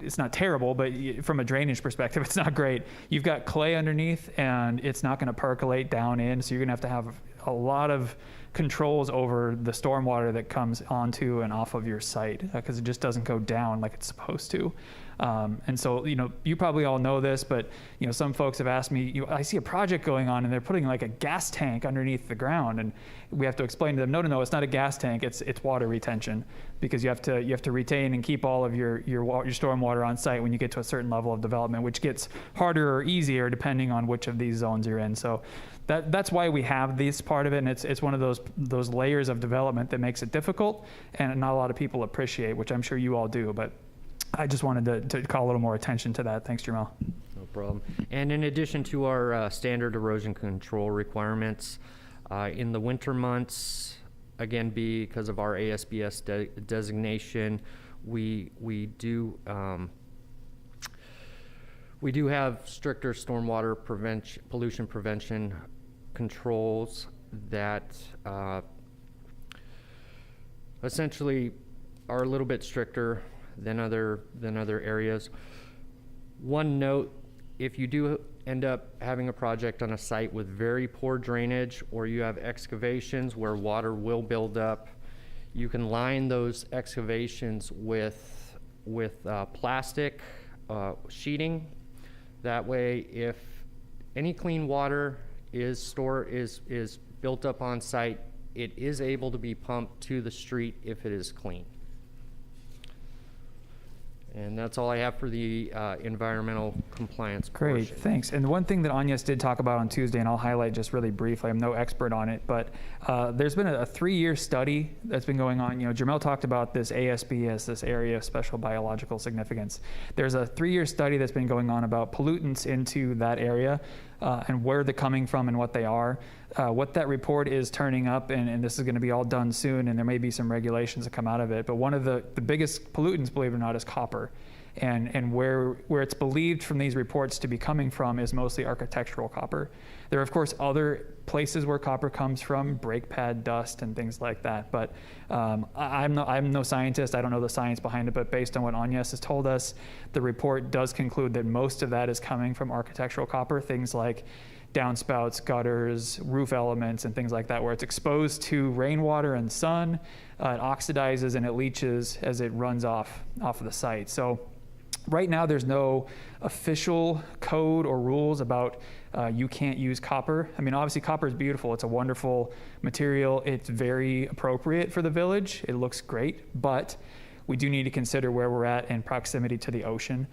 it's not terrible, but from a drainage perspective, it's not great. You've got clay underneath, and it's not going to percolate down in, so you're going to have a lot of controls over the stormwater that comes onto and off of your site, because it just doesn't go down like it's supposed to. And so, you probably all know this, but some folks have asked me, I see a project going on and they're putting like a gas tank underneath the ground, and we have to explain to them, no, it's not a gas tank, it's water retention, because you have to retain and keep all of your stormwater on site when you get to a certain level of development, which gets harder or easier depending on which of these zones you're in. So that's why we have this part of it, and it's one of those layers of development that makes it difficult, and not a lot of people appreciate, which I'm sure you all do, but I just wanted to call a little more attention to that. Thanks, Jamal. No problem. And in addition to our standard erosion control requirements, in the winter months, again, because of our ASBS designation, we do have stricter stormwater pollution prevention controls that essentially are a little bit stricter than other areas. One note, if you do end up having a project on a site with very poor drainage, or you have excavations where water will build up, you can line those excavations with plastic sheeting. That way, if any clean water is built up on site, it is able to be pumped to the street if it is clean. And that's all I have for the environmental compliance Great, portion. thanks. And the one thing that Agnes did talk about on Tuesday, and I'll highlight just really briefly, I'm no expert on it, but there's been a 3-year study that's been going on. Jamel talked about this ASB as this area of special biological significance. There's a 3-year study that's been going on about pollutants into that area and where they're coming from and what they are. What that report is turning up, and this is going to be all done soon, and there may be some regulations that come out of it, but one of the biggest pollutants, believe it or not, is copper. And where it's believed from these reports to be coming from is mostly architectural copper. There are, of course, other places where copper comes from, brake pad dust and things like that. But I'm no scientist. I don't know the science behind it, but based on what Agnes has told us, the report does conclude that most of that is coming from architectural copper, things like downspouts, gutters, roof elements, and things like that, where it's exposed to rainwater and sun, it oxidizes and it leaches as it runs off of the site. So right now, there's no official code or rules about you can't use copper. I mean, obviously, copper is beautiful. It's a wonderful material. It's very appropriate for the village. It looks great, but we do need to consider where we're at in proximity to the ocean.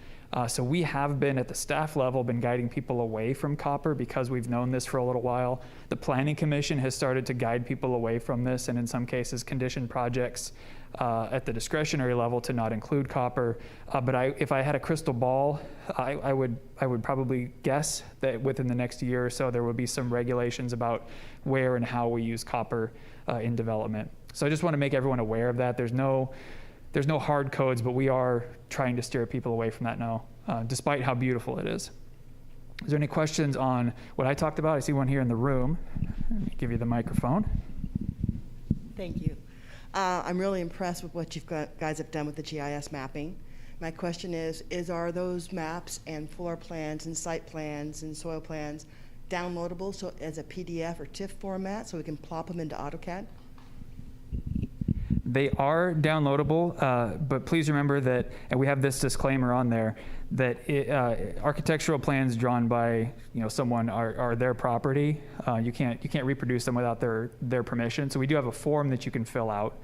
So we have been, at the staff level, been guiding people away from copper because we've known this for a little while. The Planning Commission has started to guide people away from this, and in some cases, condition projects at the discretionary level to not include copper. But if I had a crystal ball, I would probably guess that within the next year or so, there will be some regulations about where and how we use copper in development. So I just want to make everyone aware of that. There's no hard codes, but we are trying to steer people away from that now, despite how beautiful it is. Is there any questions on what I talked about? I see one here in the room. Let me give you the microphone. Thank you. I'm really impressed with what guys have done with the GIS mapping. My question is are those maps and floor plans and site plans and soil plans downloadable so as a PDF or TIFF format so we can plop them into AutoCAD? They are downloadable, but please remember that, and we have this disclaimer on there, that architectural plans drawn by someone are their property. You can't reproduce them without their permission. So we do have a form that you can fill out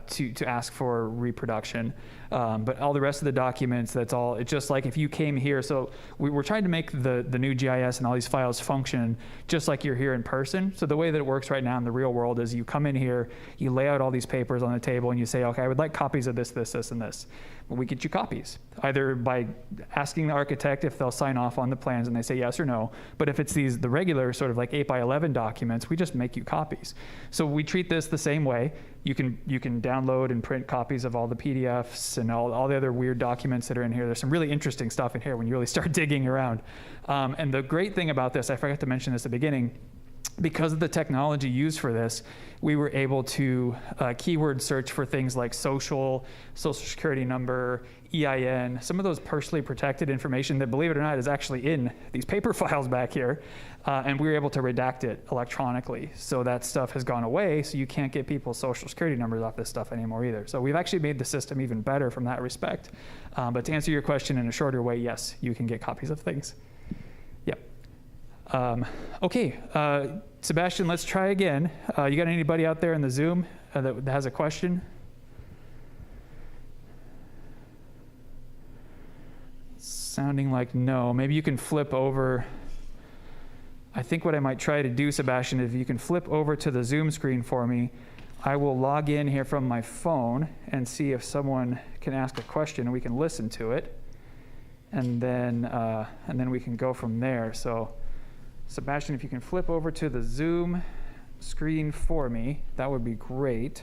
to ask for reproduction. But all the rest of the documents, it's just like if you came here. So we're trying to make the new GIS and all these files function just like you're here in person. So the way that it works right now in the real world is you come in here, you lay out all these papers on the table, and you say, okay, I would like copies of this, this, this, and this. Well, we get you copies, either by asking the architect if they'll sign off on the plans and they say yes or no. But if it's the regular sort of like 8x11 documents, we just make you copies. So we treat this the same way. You can download and print copies of all the PDFs and all the other weird documents that are in here. There's some really interesting stuff in here when you really start digging around. And the great thing about this, I forgot to mention this at the beginning, because of the technology used for this, we were able to keyword search for things like social security number, EIN, some of those personally protected information that, believe it or not, is actually in these paper files back here. And we were able to redact it electronically. So that stuff has gone away, so you can't get people's social security numbers off this stuff anymore either. So we've actually made the system even better from that respect. But to answer your question in a shorter way, yes, you can get copies of things. Yep. Okay, Sebastian, let's try again. You got anybody out there in the Zoom that has a question? Sounding like no. Maybe you can flip over. I think what I might try to do, Sebastian, if you can flip over to the Zoom screen for me, I will log in here from my phone and see if someone can ask a question and we can listen to it. And then we can go from there. So, Sebastian, if you can flip over to the Zoom screen for me, that would be great.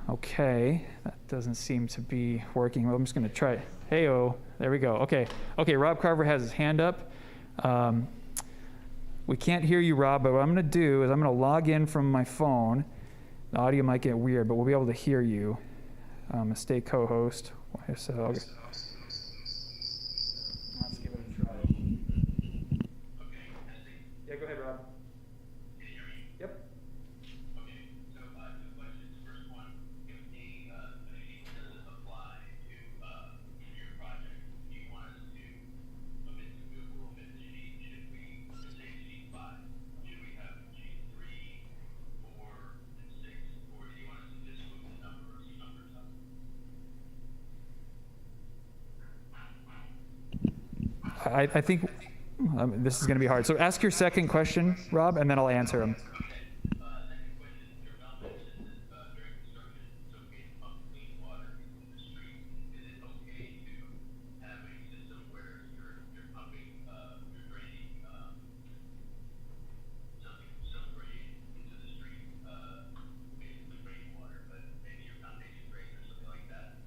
Okay, that doesn't seem to be working. Well, I'm just going to try. Hey-oh, there we go. Okay, Rob Carver has his hand up. We can't hear you, Rob, but what I'm going to do is I'm going to log in from my phone. The audio might get weird, but we'll be able to hear you. Stay co-host. So, okay. Let's give it a try. Yeah, go ahead, Rob. Can you hear me? Yep. Okay, so two questions. First one, if the machine doesn't apply to your project, do you want us to omit the sheet? Should we say sheet 5? Should we have sheet 3, 4, and 6? Or do you want us to just move the numbers up? I think this is going to be hard. So ask your second question, Rob, and then I'll answer them. Second question, Carmel mentioned that during construction, it's okay to pump clean water into the street. Is it okay to have a system where you're pumping, you're draining some grade into the street, basically rainwater, but maybe your foundation drain or something like that?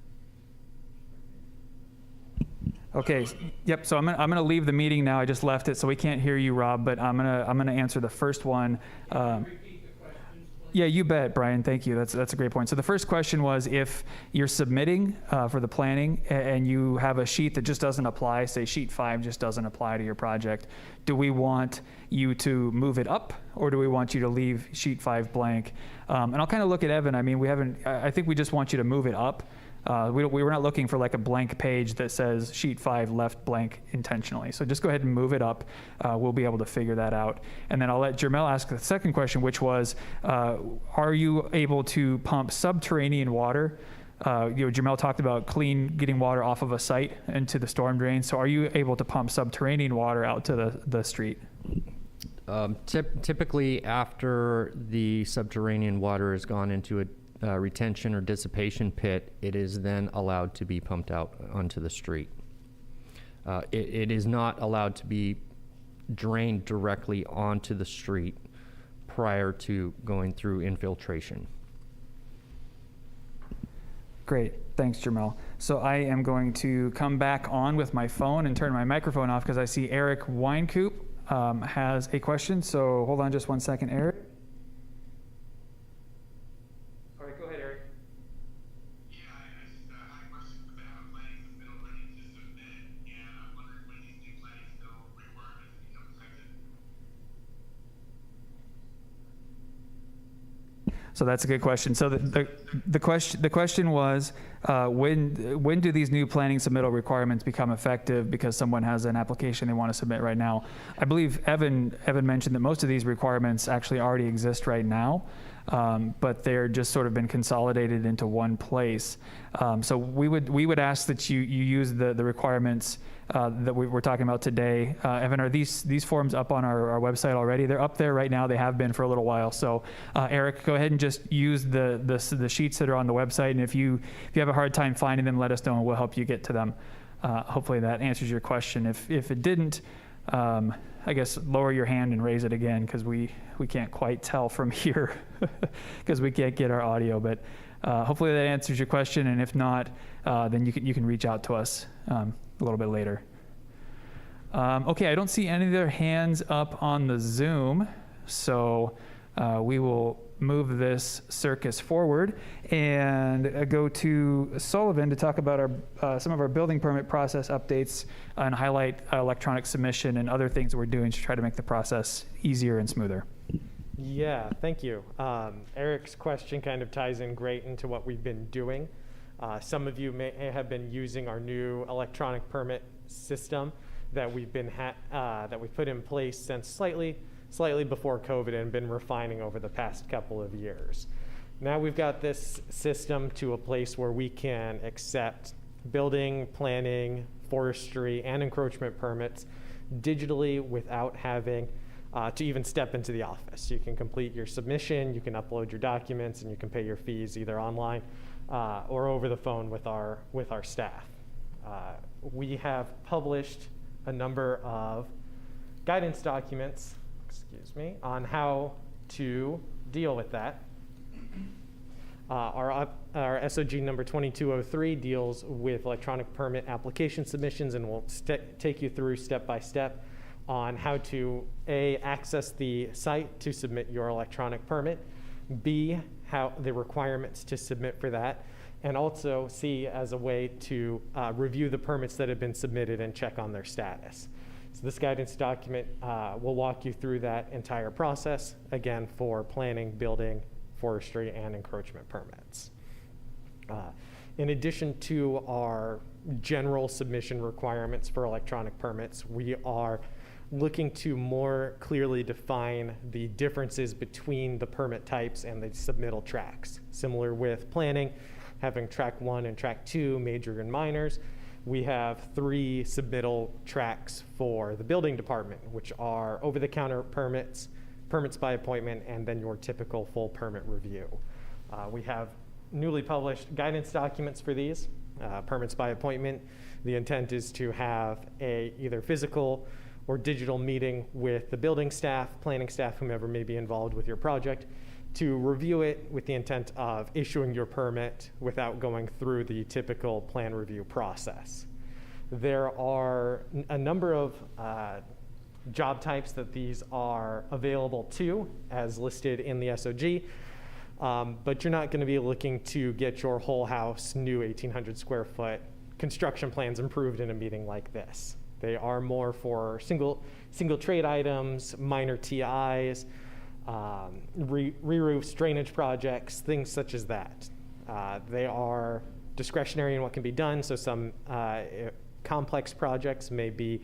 Okay, yep, so I'm gonna leave the meeting now. I just left it, so we can't hear you, Rob, but I'm gonna answer the first one. Yeah, you bet, Brian. Thank you. That's a great point. So the first question was, if you're submitting for the planning and you have a sheet that just doesn't apply, say sheet 5 just doesn't apply to your project, do we want you to move it up, or do we want you to leave sheet 5 blank? And I'll kind of look at Evan. I mean, I think we just want you to move it up. We were not looking for like a blank page that says sheet 5 left blank intentionally. So just go ahead and move it up. We'll be able to figure that out. And then I'll let Jermel ask the second question, which was, are you able to pump subterranean water? Jermel talked about getting water off of a site into the storm drain. So are you able to pump subterranean water out to the street? Typically, after the subterranean water has gone into a retention or dissipation pit, it is then allowed to be pumped out onto the street. It is not allowed to be drained directly onto the street prior to going through infiltration. Great, thanks, Jermel. So I am going to come back on with my phone and turn my microphone off because I see Eric Winecoop has a question. So hold on just 1 second, Eric. So that's a good question. So the question was, when do these new planning submittal requirements become effective because someone has an application they want to submit right now? I believe Evan mentioned that most of these requirements actually already exist right now, but they're just sort of been consolidated into one place. So we would ask that you use the requirements that we were talking about today. Evan, are these forms up on our website already? They're up there right now. They have been for a little while. So Eric, go ahead and just use the sheets that are on the website. And if you have a hard time finding them, let us know and we'll help you get to them. Hopefully that answers your question. If it didn't, I guess lower your hand and raise it again because we can't quite tell from here because we can't get our audio. But hopefully that answers your question. And if not, then you can reach out to us a little bit later. Okay, I don't see any other hands up on the Zoom, so we will move this circus forward and go to Sullivan to talk about some of our building permit process updates and highlight electronic submission and other things that we're doing to try to make the process easier and smoother. Yeah, thank you. Eric's question kind of ties in great into what we've been doing. Some of you may have been using our new electronic permit system that we've put in place since slightly before COVID and been refining over the past couple of years. Now we've got this system to a place where we can accept building, planning, forestry, and encroachment permits digitally without having to even step into the office. You can complete your submission, you can upload your documents, and you can pay your fees either online or over the phone with our staff. We have published a number of guidance documents, on how to deal with that. Our SOG number 2203 deals with electronic permit application submissions, and we'll take you through step by step on how to A, access the site to submit your electronic permit, B, how the requirements to submit for that, and also C, as a way to review the permits that have been submitted and check on their status. So this guidance document will walk you through that entire process, again, for planning, building, forestry, and encroachment permits. In addition to our general submission requirements for electronic permits, we are looking to more clearly define the differences between the permit types and the submittal tracks. Similar with planning, having track 1 and track 2, major and minors, we have 3 submittal tracks for the building department, which are over-the-counter permits, permits by appointment, and then your typical full permit review. We have newly published guidance documents for these. Permits by appointment, the intent is to have a either physical or digital meeting with the building staff, planning staff, whomever may be involved with your project, to review it with the intent of issuing your permit without going through the typical plan review process. There are a number of job types that these are available to, as listed in the SOG, but you're not going to be looking to get your whole house new 1,800 square foot construction plans improved in a meeting like this. They are more for single trade items, minor TIs, re-roofs, drainage projects, things such as that. They are discretionary in what can be done, so some complex projects may be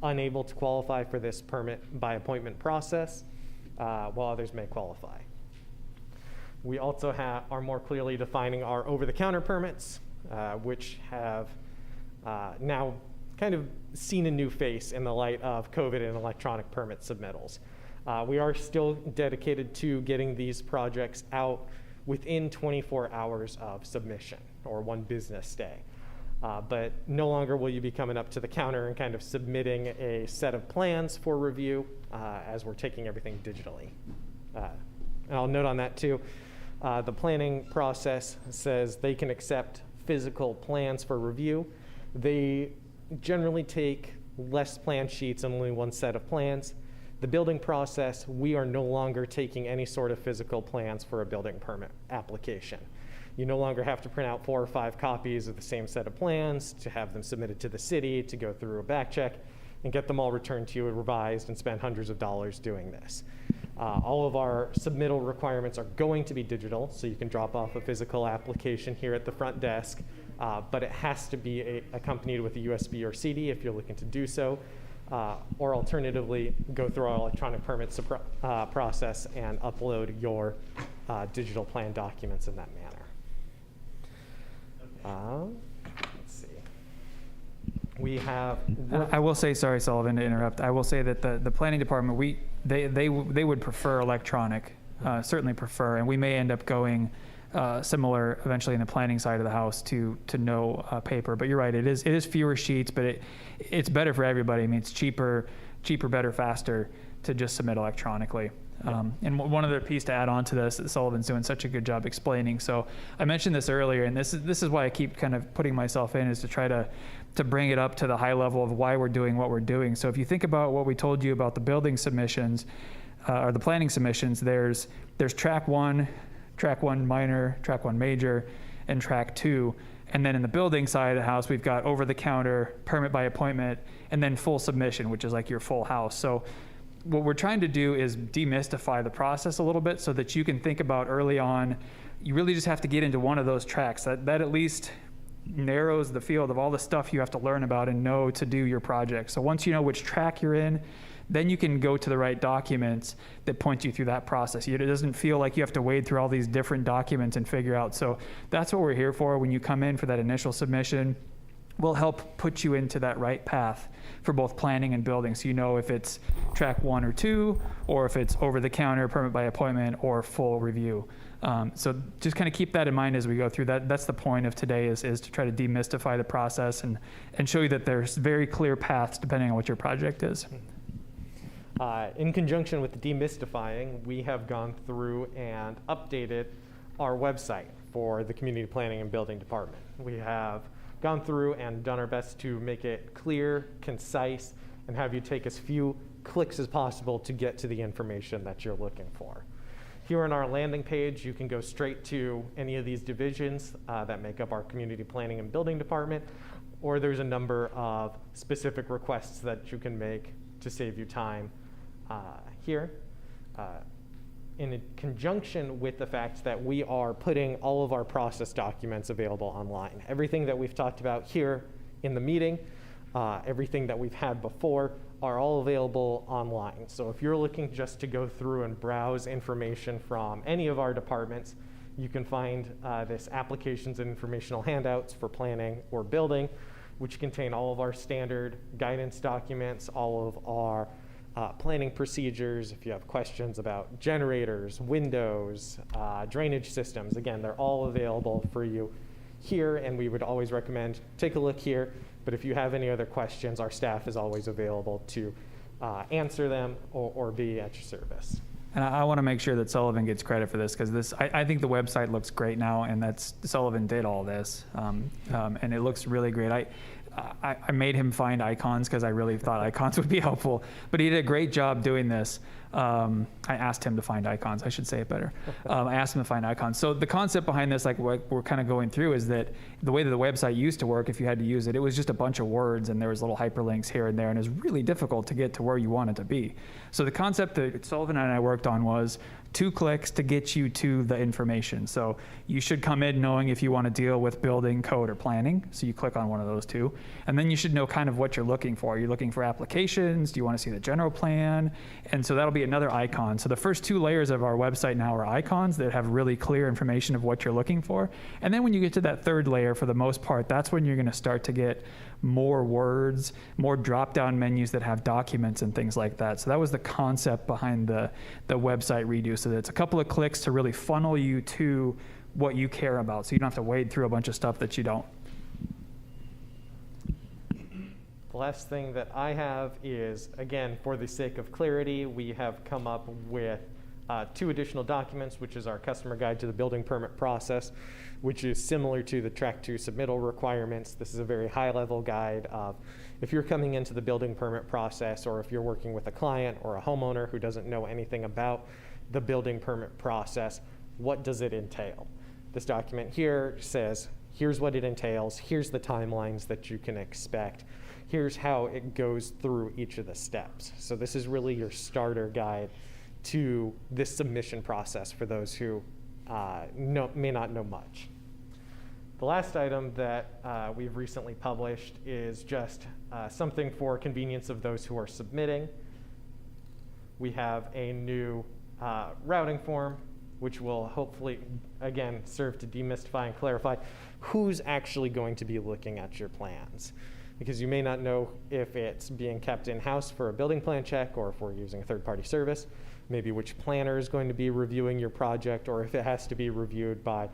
unable to qualify for this permit by appointment process, while others may qualify. We also are more clearly defining our over-the-counter permits, which have now kind of seen a new face in the light of COVID and electronic permit submittals. We are still dedicated to getting these projects out within 24 hours of submission, or 1 business day. But no longer will you be coming up to the counter and kind of submitting a set of plans for review, as we're taking everything digitally. And I'll note on that too, the planning process says they can accept physical plans for review. They generally take less plan sheets and only 1 set of plans. The building process, we are no longer taking any sort of physical plans for a building permit application. You no longer have to print out 4 or 5 copies of the same set of plans to have them submitted to the city, to go through a back check, and get them all returned to you revised and spend hundreds of dollars doing this. All of our submittal requirements are going to be digital, so you can drop off a physical application here at the front desk, but it has to be accompanied with a USB or CD if you're looking to do so, or alternatively, go through our electronic permits process and upload your digital plan documents in that manner. Let's see. We have. I will say, sorry, Sullivan, to interrupt. I will say that the planning department, they would prefer electronic, certainly prefer, and we may end up going similar eventually in the planning side of the house to no paper. But you're right, it is fewer sheets, but it's better for everybody. I mean, it's cheaper, better, faster to just submit electronically. And one other piece to add on to this that Sullivan's doing such a good job explaining. So I mentioned this earlier, and this is why I keep kind of putting myself in, is to try to bring it up to the high level of why we're doing what we're doing. So if you think about what we told you about the building submissions, or the planning submissions, there's track 1 minor, track 1 major, and track 2. And then in the building side of the house, we've got over-the-counter, permit by appointment, and then full submission, which is like your full house. So what we're trying to do is demystify the process a little bit so that you can think about early on, you really just have to get into one of those tracks. That at least narrows the field of all the stuff you have to learn about and know to do your project. So once you know which track you're in, then you can go to the right documents that point you through that process. It doesn't feel like you have to wade through all these different documents and figure out. So that's what we're here for. When you come in for that initial submission, we'll help put you into that right path for both planning and building. So you know if it's track 1 or 2, or if it's over-the-counter, permit by appointment, or full review. So just kind of keep that in mind as we go through that. That's the point of today, is to try to demystify the process and show you that there's very clear paths depending on what your project is. In conjunction with demystifying, we have gone through and updated our website for the Community Planning and Building Department. We have gone through and done our best to make it clear, concise, and have you take as few clicks as possible to get to the information that you're looking for. Here on our landing page, you can go straight to any of these divisions that make up our Community Planning and Building Department, or there's a number of specific requests that you can make to save you time here. In conjunction with the fact that we are putting all of our process documents available online. Everything that we've talked about here in the meeting, everything that we've had before, are all available online. So if you're looking just to go through and browse information from any of our departments, you can find this applications and informational handouts for planning or building, which contain all of our standard guidance documents, all of our planning procedures. If you have questions about generators, windows, drainage systems, again, they're all available for you here, and we would always recommend take a look here. But if you have any other questions, our staff is always available to answer them or be at your service. And I want to make sure that Sullivan gets credit for this, because I think the website looks great now, and Sullivan did all this, and it looks really great. I made him find icons because I really thought icons would be helpful, but he did a great job doing this. I asked him to find icons. I should say it better. I asked him to find icons. So the concept behind this, like what we're kind of going through, is that the way that the website used to work, if you had to use it, it was just a bunch of words and there was little hyperlinks here and there, and it was really difficult to get to where you wanted to be. So the concept that Sullivan and I worked on was 2 clicks to get you to the information. So you should come in knowing if you want to deal with building, code, or planning. So you click on one of those 2. And then you should know kind of what you're looking for. You're looking for applications. Do you want to see the general plan? And so that'll be another icon. So the first 2 layers of our website now are icons that have really clear information of what you're looking for. And then when you get to that 3rd layer, for the most part, that's when you're going to start to get more words, more drop-down menus that have documents and things like that. So that was the concept behind the website redo. So it's a couple of clicks to really funnel you to what you care about, so you don't have to wade through a bunch of stuff that you don't. The last thing that I have is, again, for the sake of clarity, we have come up with 2 additional documents, which is our customer guide to the building permit process, which is similar to the Track 2 submittal requirements. This is a very high-level guide of if you're coming into the building permit process, or if you're working with a client or a homeowner who doesn't know anything about the building permit process, what does it entail? This document here says, here's what it entails, here's the timelines that you can expect, here's how it goes through each of the steps. So this is really your starter guide to this submission process for those who may not know much. The last item that we've recently published is just something for convenience of those who are submitting. We have a new routing form, which will hopefully, again, serve to demystify and clarify who's actually going to be looking at your plans. Because you may not know if it's being kept in-house for a building plan check, or if we're using a third-party service, maybe which planner is going to be reviewing your project, or if it has to be reviewed by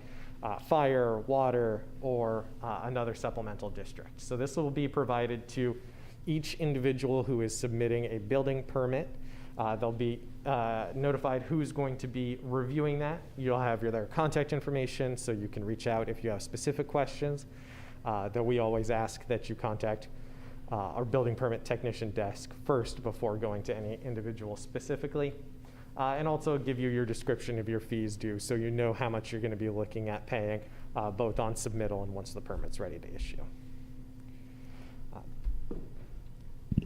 fire, water, or another supplemental district. So this will be provided to each individual who is submitting a building permit. They'll be notified who's going to be reviewing that. You'll have their contact information, so you can reach out if you have specific questions. That we always ask that you contact our building permit technician desk first before going to any individual specifically. And also give you your description of your fees due, so you know how much you're going to be looking at paying, both on submittal and once the permit's ready to issue.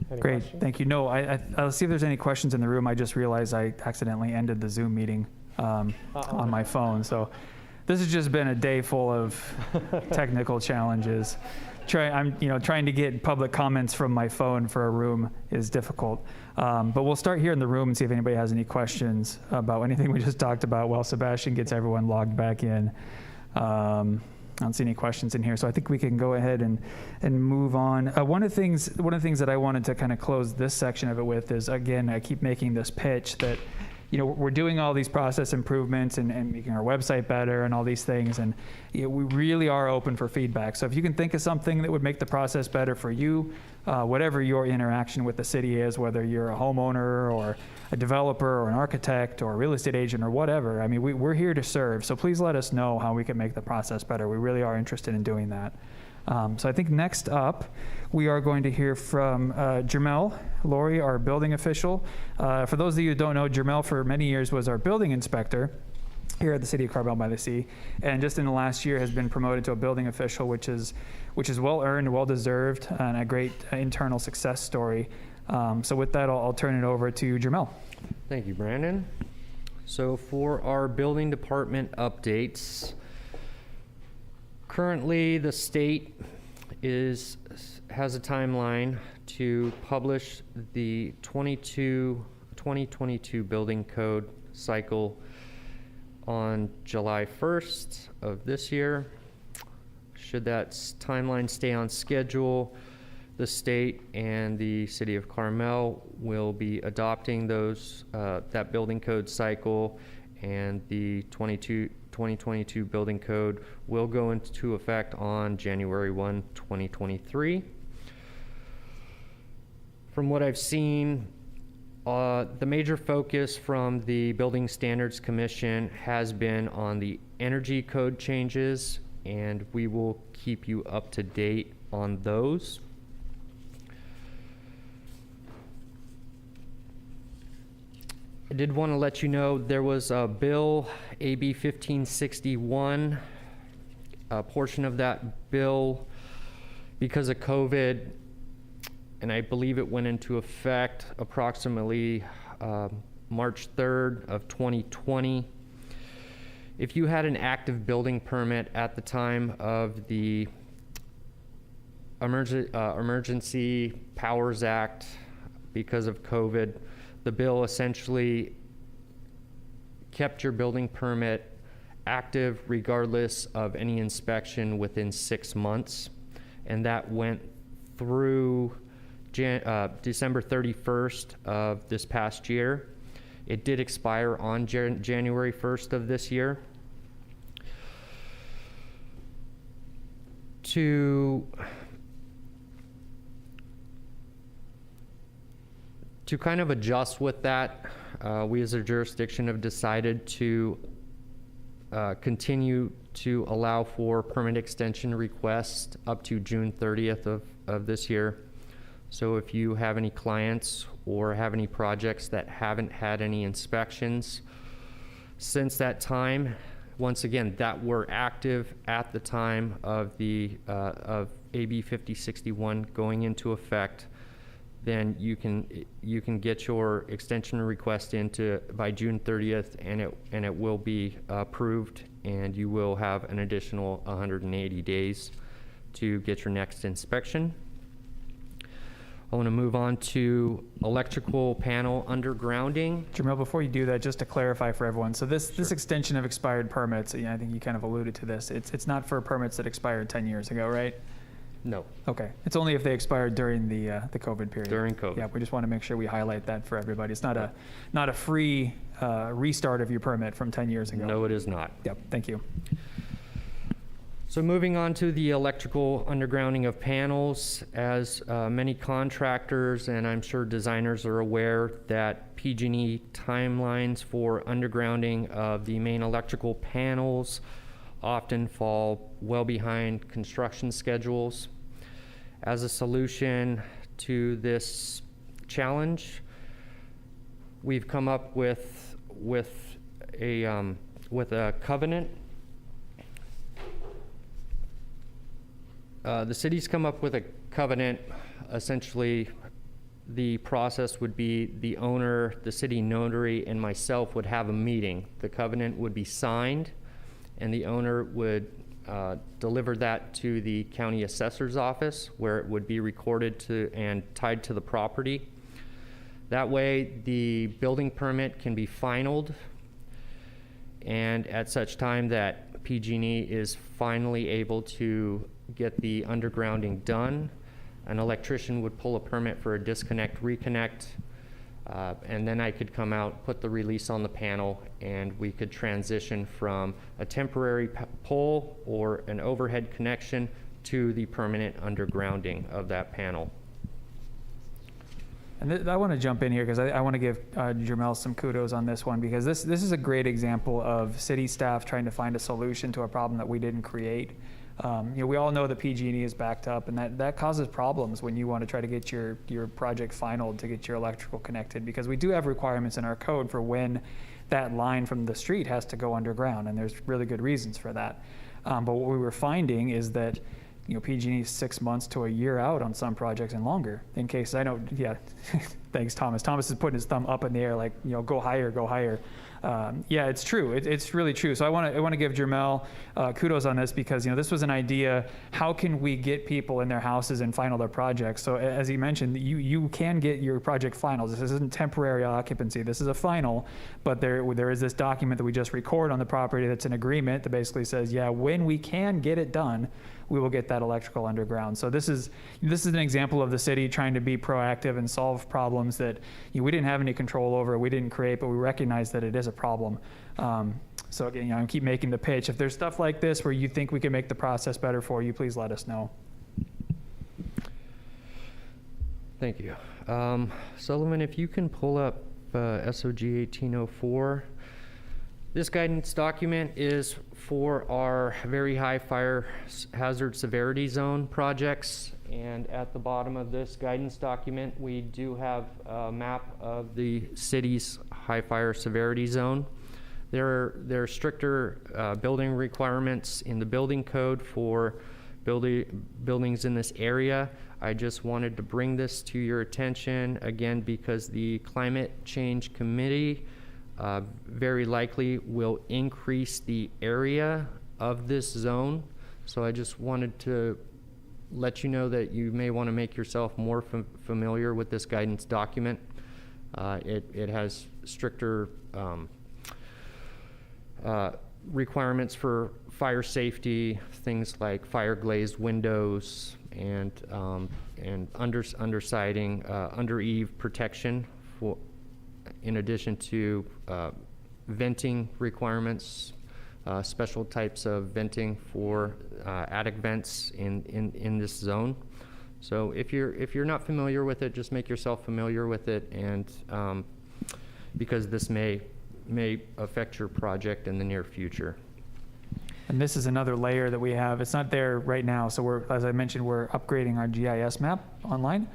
Any Great, questions? thank you. No, I'll see if there's any questions in the room. I just realized I accidentally ended the Zoom meeting on my phone. So this has just been a day full of technical challenges. I'm trying to get public comments from my phone for a room is difficult. But we'll start here in the room and see if anybody has any questions about anything we just talked about while Sebastian gets everyone logged back in. I don't see any questions in here, so I think we can go ahead and move on. One of the things that I wanted to kind of close this section of it with is, again, I keep making this pitch that, we're doing all these process improvements and making our website better and all these things, and we really are open for feedback. So if you can think of something that would make the process better for you, whatever your interaction with the city is, whether you're a homeowner or a developer or an architect or a real estate agent or whatever, I mean, we're here to serve. So please let us know how we can make the process better. We really are interested in doing that. So I think next up, we are going to hear from Jermel Laurie, our building official. For those of you who don't know, Jermel for many years was our building inspector here at the city of Carmel-by-the-Sea, and just in the last year has been promoted to a building official, which is well earned, well deserved, and a great internal success story. So with that, I'll turn it over to Jermel. Thank you, Brandon. So for our building department updates, currently the state has a timeline to publish the 2022 building code cycle on July 1st of this year. Should that timeline stay on schedule, the state and the city of Carmel will be adopting that building code cycle, and the 2022 building code will go into effect on January 1, 2023. From what I've seen, the major focus from the Building Standards Commission has been on the energy code changes, and we will keep you up to date on those. I did want to let you know there was a bill, AB 1561. A portion of that bill, because of COVID, and I believe it went into effect approximately March 3rd of 2020. If you had an active building permit at the time of the Emergency Powers Act because of COVID, the bill essentially kept your building permit active regardless of any inspection within 6 months. And that went through December 31st of this past year. It did expire on January 1st of this year. To kind of adjust with that, we as a jurisdiction have decided to continue to allow for permit extension requests up to June 30th of this year. So if you have any clients or have any projects that haven't had any inspections since that time, once again, that were active at the time of the of AB 5061 going into effect, then you can get your extension request into by June 30th, and it will be approved, and you will have an additional 180 days to get your next inspection. I want to move on to electrical panel undergrounding. Jamil, before you do that, just to clarify for everyone, so this extension of expired permits, I think you kind of alluded to this, it's not for permits that expired 10 years ago, right? No. Okay, it's only if they expired during the COVID period. During COVID. Yeah, we just want to make sure we highlight that for everybody. It's not a free restart of your permit from 10 years ago. No, it is not. Yep, thank you. So moving on to the electrical undergrounding of panels, as many contractors and I'm sure designers are aware that PG&E timelines for undergrounding of the main electrical panels often fall well behind construction schedules. As a solution to this challenge, we've come up with a covenant. The city's come up with a covenant. Essentially, the process would be the owner, the city notary, and myself would have a meeting. The covenant would be signed, and the owner would deliver that to the county assessor's office, where it would be recorded and tied to the property. That way, the building permit can be finalized, and at such time that PG&E is finally able to get the undergrounding done, an electrician would pull a permit for a disconnect, reconnect, and then I could come out, put the release on the panel, and we could transition from a temporary pole or an overhead connection to the permanent undergrounding of that panel. And I want to jump in here because I want to give Jamel some kudos on this one, because this is a great example of city staff trying to find a solution to a problem that we didn't create. We all know that PG&E is backed up, and that causes problems when you want to try to get your project finalized to get your electrical connected, because we do have requirements in our code for when that line from the street has to go underground, and there's really good reasons for that. But what we were finding is that PG&E is 6 months to a year out on some projects and longer. In case I know, yeah, thanks, Thomas. Thomas is putting his thumb up in the air, like, go higher, go higher. Yeah, it's true. It's really true. So I want to give Jamel kudos on this, because this was an idea. How can we get people in their houses and final their projects? So as he mentioned, you can get your project final. This isn't temporary occupancy. This is a final. But there is this document that we just record on the property that's an agreement that basically says, yeah, when we can get it done, we will get that electrical underground. So this is an example of the city trying to be proactive and solve problems that we didn't have any control over, we didn't create, but we recognize that it is a problem. So again, I keep making the pitch. If there's stuff like this where you think we can make the process better for you, please let us know. Thank you. Sullivan, if you can pull up SOG 1804. This guidance document is for our very high fire hazard severity zone projects. And at the bottom of this guidance document, we do have a map of the city's high fire severity zone. There are stricter building requirements in the building code for buildings in this area. I just wanted to bring this to your attention again because the Climate Change Committee very likely will increase the area of this zone. So I just wanted to let you know that you may want to make yourself more familiar with this guidance document. It has stricter requirements for fire safety, things like fire glazed windows and undersiding, under eave protection for, in addition to venting requirements, special types of venting for attic vents in this zone. So if you're not familiar with it, just make yourself familiar with it, and because this may affect your project in the near future. And this is another layer that we have. It's not there right now, so as I mentioned, we're upgrading our GIS map online.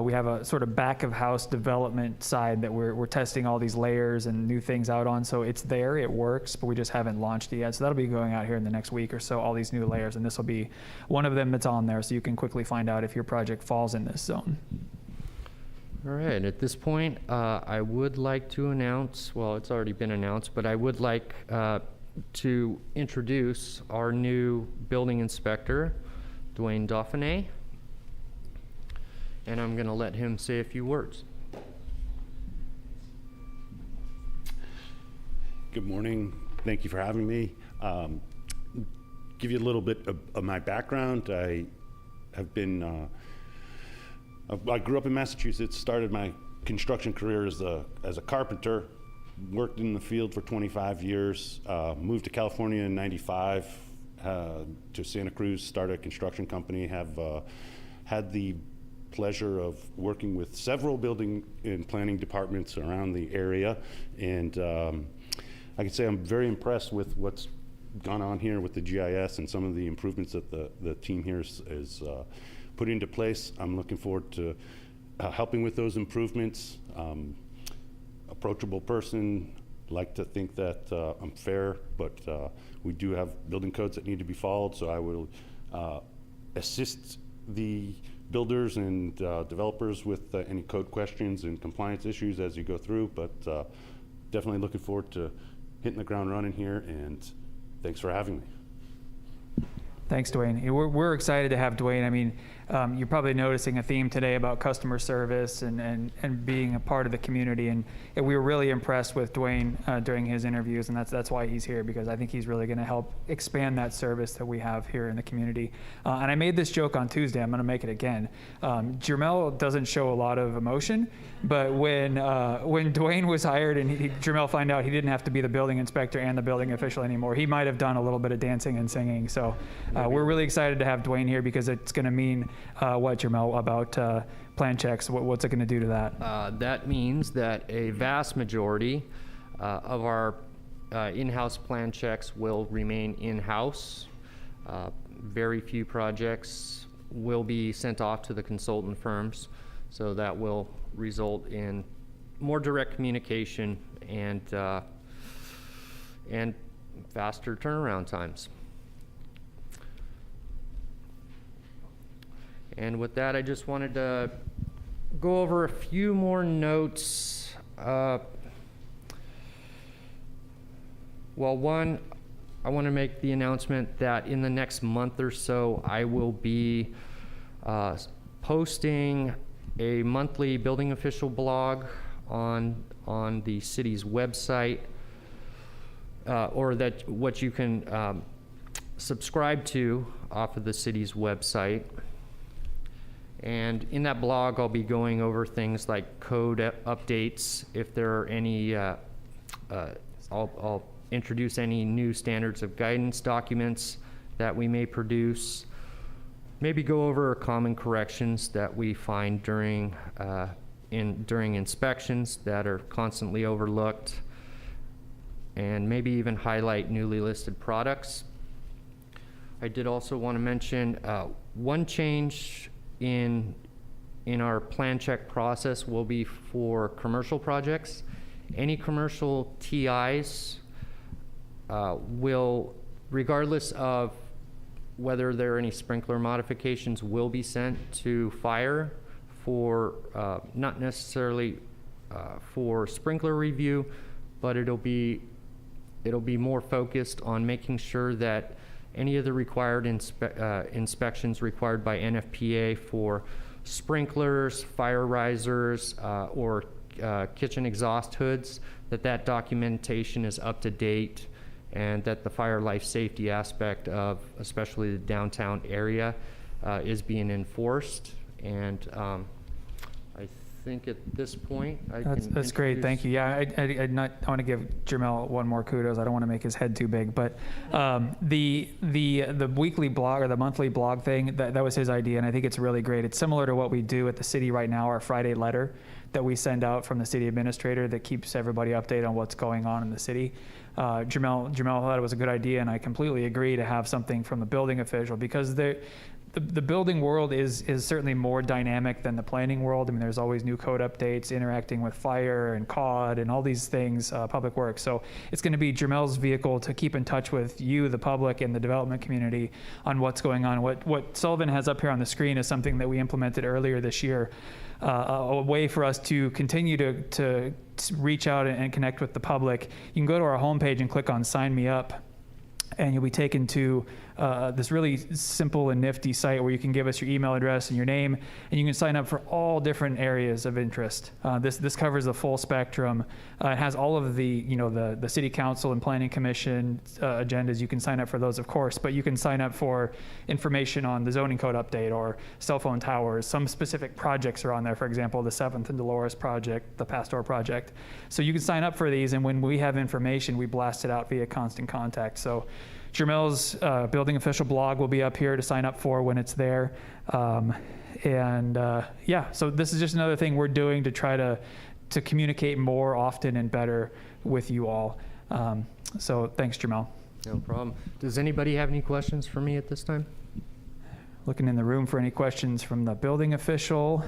We have a sort of back of house development side that we're testing all these layers and new things out on. So it's there, it works, but we just haven't launched it yet. So that'll be going out here in the next week or so, all these new layers, and this will be one of them that's on there, so you can quickly find out if your project falls in this zone. All right, at this point, I would like to announce, well, it's already been announced, but I would like to introduce our new building inspector, Duane Dauphine. And I'm going to let him say a few words. Good morning. Thank you for having me. Give you a little bit of my background. I have been, I grew up in Massachusetts, started my construction career as a carpenter, worked in the field for 25 years, moved to California in '95 to Santa Cruz, started a construction company, have had the pleasure of working with several building and planning departments around the area, and I can say I'm very impressed with what's gone on here with the GIS and some of the improvements that the team here is put into place. I'm looking forward to helping with those improvements. Approachable person, like to think that I'm fair, but we do have building codes that need to be followed, so I will assist the builders and developers with any code questions and compliance issues as you go through, but definitely looking forward to hitting the ground running here, and thanks for having me. Thanks, Duane. We're excited to have Duane. I mean, you're probably noticing a theme today about customer service and being a part of the community. And we were really impressed with Duane during his interviews, and that's why he's here, because I think he's really going to help expand that service that we have here in the community. And I made this joke on Tuesday. I'm going to make it again. Jermel doesn't show a lot of emotion, but when Duane was hired and Jermel found out he didn't have to be the building inspector and the building official anymore, he might have done a little bit of dancing and singing. So we're really excited to have Duane here, because it's going to mean what, Jermel, about plan checks? What's it going to do to that? That means that a vast majority of our in-house plan checks will remain in-house. Very few projects will be sent off to the consultant firms, so that will result in more direct communication and faster turnaround times. And with that, I just wanted to go over a few more notes. Well, one, I want to make the announcement that in the next month or so, I will be posting a monthly building official blog on the city's website, or that what you can subscribe to off of the city's website. And in that blog, I'll be going over things like code updates. If there are any, I'll introduce any new standards of guidance documents that we may produce. Maybe go over common corrections that we find during inspections that are constantly overlooked. and maybe even highlight newly listed products. I did also want to mention one change in our plan check process will be for commercial projects. Any commercial TIs will, regardless of whether there are any sprinkler modifications, will be sent to fire for not necessarily for sprinkler review, but it'll be more focused on making sure that any of the required inspections required by NFPA for sprinklers, fire risers, or kitchen exhaust hoods, that documentation is up to date, and that the fire life safety aspect of especially the downtown area is being enforced. And I think at this point I can That's great, thank you. Yeah, I want to give Jamel one more kudos. I don't want to make his head too big, but the weekly blog or the monthly blog thing, that was his idea, and I think it's really great. It's similar to what we do at the city right now, our Friday letter that we send out from the city administrator that keeps everybody updated on what's going on in the city. Jamel thought it was a good idea, and I completely agree to have something from the building official, because the building world is certainly more dynamic than the planning world. I mean, there's always new code updates, interacting with fire and COD and all these things, public works. So it's going to be Jamel's vehicle to keep in touch with you, the public, and the development community on what's going on. What Sullivan has up here on the screen is something that we implemented earlier this year, a way for us to continue to reach out and connect with the public. You can go to our homepage and click on Sign Me Up, and you'll be taken to this really simple and nifty site where you can give us your email address and your name, and you can sign up for all different areas of interest. This covers the full spectrum. It has all of the city council and planning commission agendas. You can sign up for those, of course, but you can sign up for information on the zoning code update or cell phone towers. Some specific projects are on there, for example, the 7th and Dolores project, the Pastor project. So you can sign up for these, and when we have information, we blast it out via Constant Contact. So Jermel's building official blog will be up here to sign up for when it's there. Yeah, so this is just another thing we're doing to try to communicate more often and better with you all. So thanks, Jamel. No problem. Does anybody have any questions for me at this time? Looking in the room for any questions from the building official.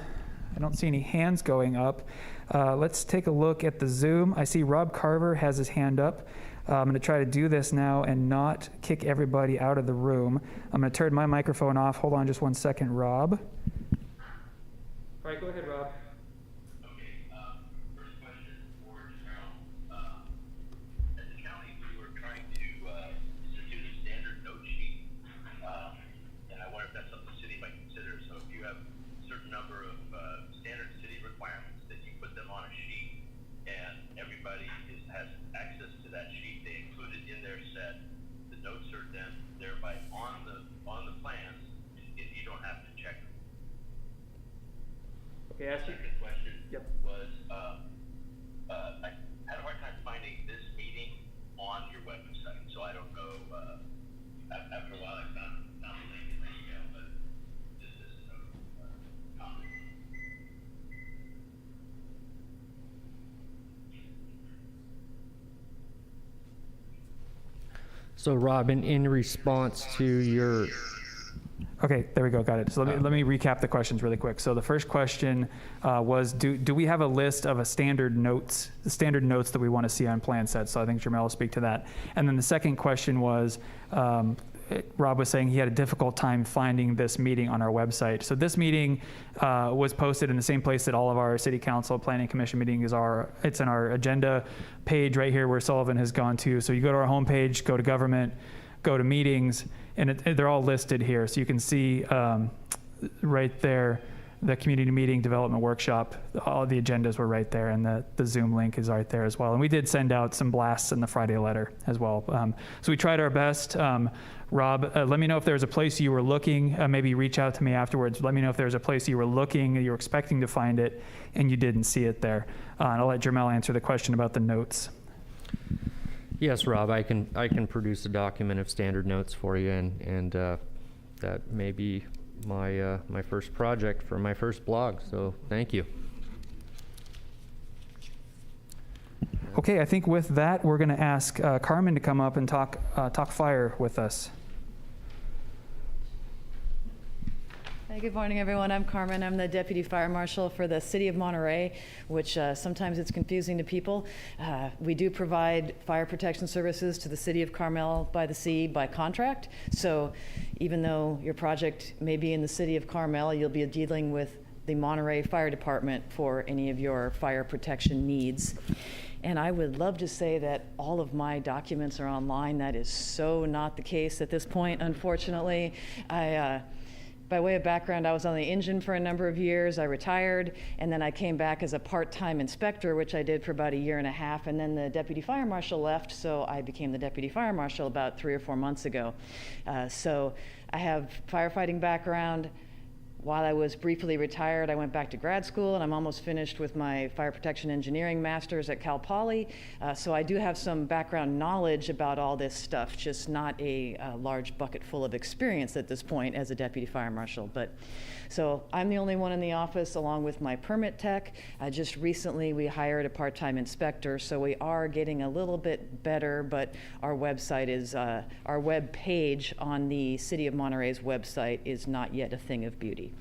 I don't see any hands going up. Let's take a look at the Zoom. I see Rob Carver has his hand up. I'm going to try to do this now and not kick everybody out of the room. I'm going to turn my microphone off. Hold on just one second, Rob. All right, go ahead, Rob. Okay, first question for Cheryl. At the county, we were trying to institute a standard note sheet, and I wonder if that's something the city might consider. So if you have a certain number of standard city requirements, that you put them on a sheet, and everybody has access to that sheet. They include it in their set. The notes are then thereby on the plans, if you don't have to check them. Okay, The second question Yep. was, I had a hard time finding this meeting on your website, so I don't know, after a while I found the link in my email, but just as a comment. So Robin, in response to your, Okay, there we go, got it. So let me recap the questions really quick. So the first question was, do we have a list of the standard notes that we want to see on plan sets? So I think Jamel will speak to that. And then the second question was, Rob was saying he had a difficult time finding this meeting on our website. So this meeting was posted in the same place that all of our city council planning commission meetings are. It's in our agenda page right here where Sullivan has gone to. So you go to our homepage, go to government, go to meetings, and they're all listed here. So you can see right there, the community meeting development workshop, all the agendas were right there, and the Zoom link is right there as well. And we did send out some blasts in the Friday letter as well. So we tried our best. Rob, let me know if there's a place you were looking. Maybe reach out to me afterwards. Let me know if there's a place you were looking, you were expecting to find it, and you didn't see it there. And I'll let Jamel answer the question about the notes. yes, Rob, I can produce a document of standard notes for you, and that may be my my first project for my first blog. So thank you. Okay, I think with that, we're going to ask Carmen to come up and talk fire with us. Hey, good morning, everyone. I'm Carmen. I'm the Deputy Fire Marshal for the City of Monterey, which sometimes it's confusing to people. We do provide fire protection services to the City of Carmel-by-the-Sea by contract. So even though your project may be in the City of Carmel, you'll be dealing with the Monterey Fire Department for any of your fire protection needs. And I would love to say that all of my documents are online. That is so not the case at this point, unfortunately. By way of background, I was on the engine for a number of years. I retired, and then I came back as a part-time inspector, which I did for about a year and a half, and then the deputy fire marshal left, so I became the deputy fire marshal about 3 or 4 months ago. So I have firefighting background. While I was briefly retired, I went back to grad school, and I'm almost finished with my fire protection engineering master's at Cal Poly. So I do have some background knowledge about all this stuff, just not a large bucket full of experience at this point as a deputy fire marshal. So I'm the only one in the office along with my permit tech. Just recently we hired a part-time inspector, so we are getting a little bit better, but our website is, our web page on the City of Monterey's website is not yet a thing of beauty.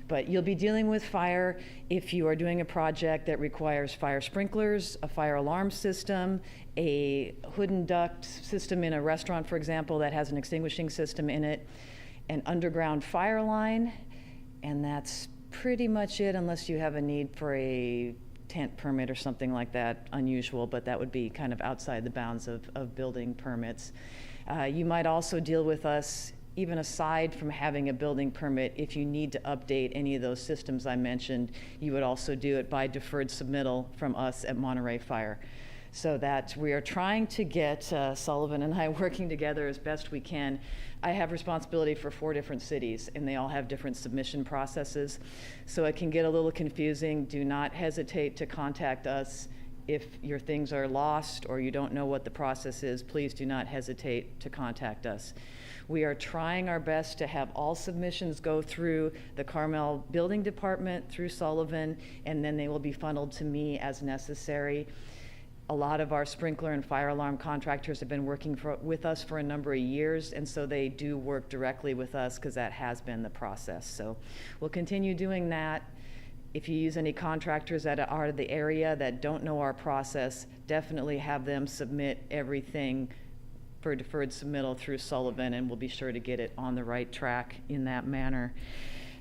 But you'll be dealing with fire if you are doing a project that requires fire sprinklers, a fire alarm system, a hood and duct system in a restaurant, for example, that has an extinguishing system in it, an underground fire line, and that's pretty much it, unless you have a need for a tent permit or something like that, unusual, but that would be kind of outside the bounds of building permits. You might also deal with us, even aside from having a building permit, if you need to update any of those systems I mentioned, you would also do it by deferred submittal from us at Monterey Fire. So that we are trying to get Sullivan and I working together as best we can. I have responsibility for 4 different cities, and they all have different submission processes. So it can get a little confusing. Do not hesitate to contact us if your things are lost or you don't know what the process is. Please do not hesitate to contact us. We are trying our best to have all submissions go through the Carmel Building Department, through Sullivan, and then they will be funneled to me as necessary. A lot of our sprinkler and fire alarm contractors have been working with us for a number of years, and so they do work directly with us because that has been the process. So we'll continue doing that. If you use any contractors that are out of the area that don't know our process, definitely have them submit everything for deferred submittal through Sullivan, and we'll be sure to get it on the right track in that manner.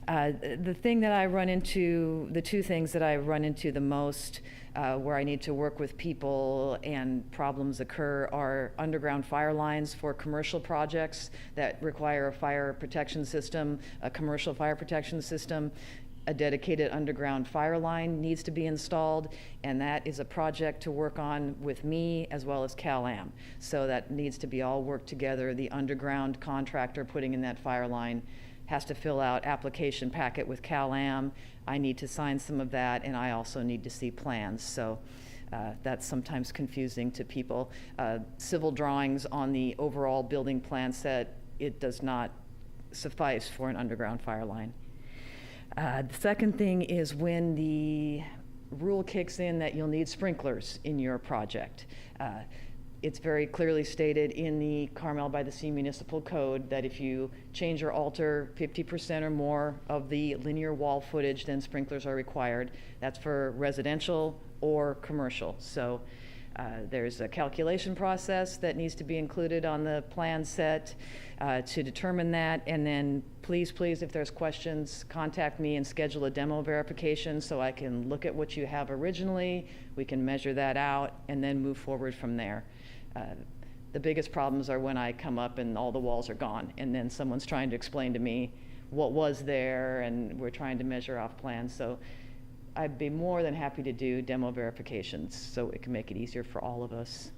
The thing that I run into, the 2 things that I run into the most where I need to work with people and problems occur are underground fire lines for commercial projects that require a fire protection system, a commercial fire protection system. A dedicated underground fire line needs to be installed, and that is a project to work on with me as well as Cal-Am. So that needs to be all worked together. The underground contractor putting in that fire line has to fill out application packet with Cal-Am. I need to sign some of that, and I also need to see plans. So that's sometimes confusing to people. Civil drawings on the overall building plan set, it does not suffice for an underground fire line. The second thing is when the rule kicks in that you'll need sprinklers in your project. It's very clearly stated in the Carmel-by-the-Sea Municipal Code that if you change or alter 50% or more of the linear wall footage, then sprinklers are required. That's for residential or commercial. So there's a calculation process that needs to be included on the plan set to determine that. And then please, if there's questions, contact me and schedule a demo verification so I can look at what you have originally, we can measure that out, and then move forward from there. The biggest problems are when I come up and all the walls are gone, and then someone's trying to explain to me what was there, and we're trying to measure off plans. So I'd be more than happy to do demo verifications so it can make it easier for all of us.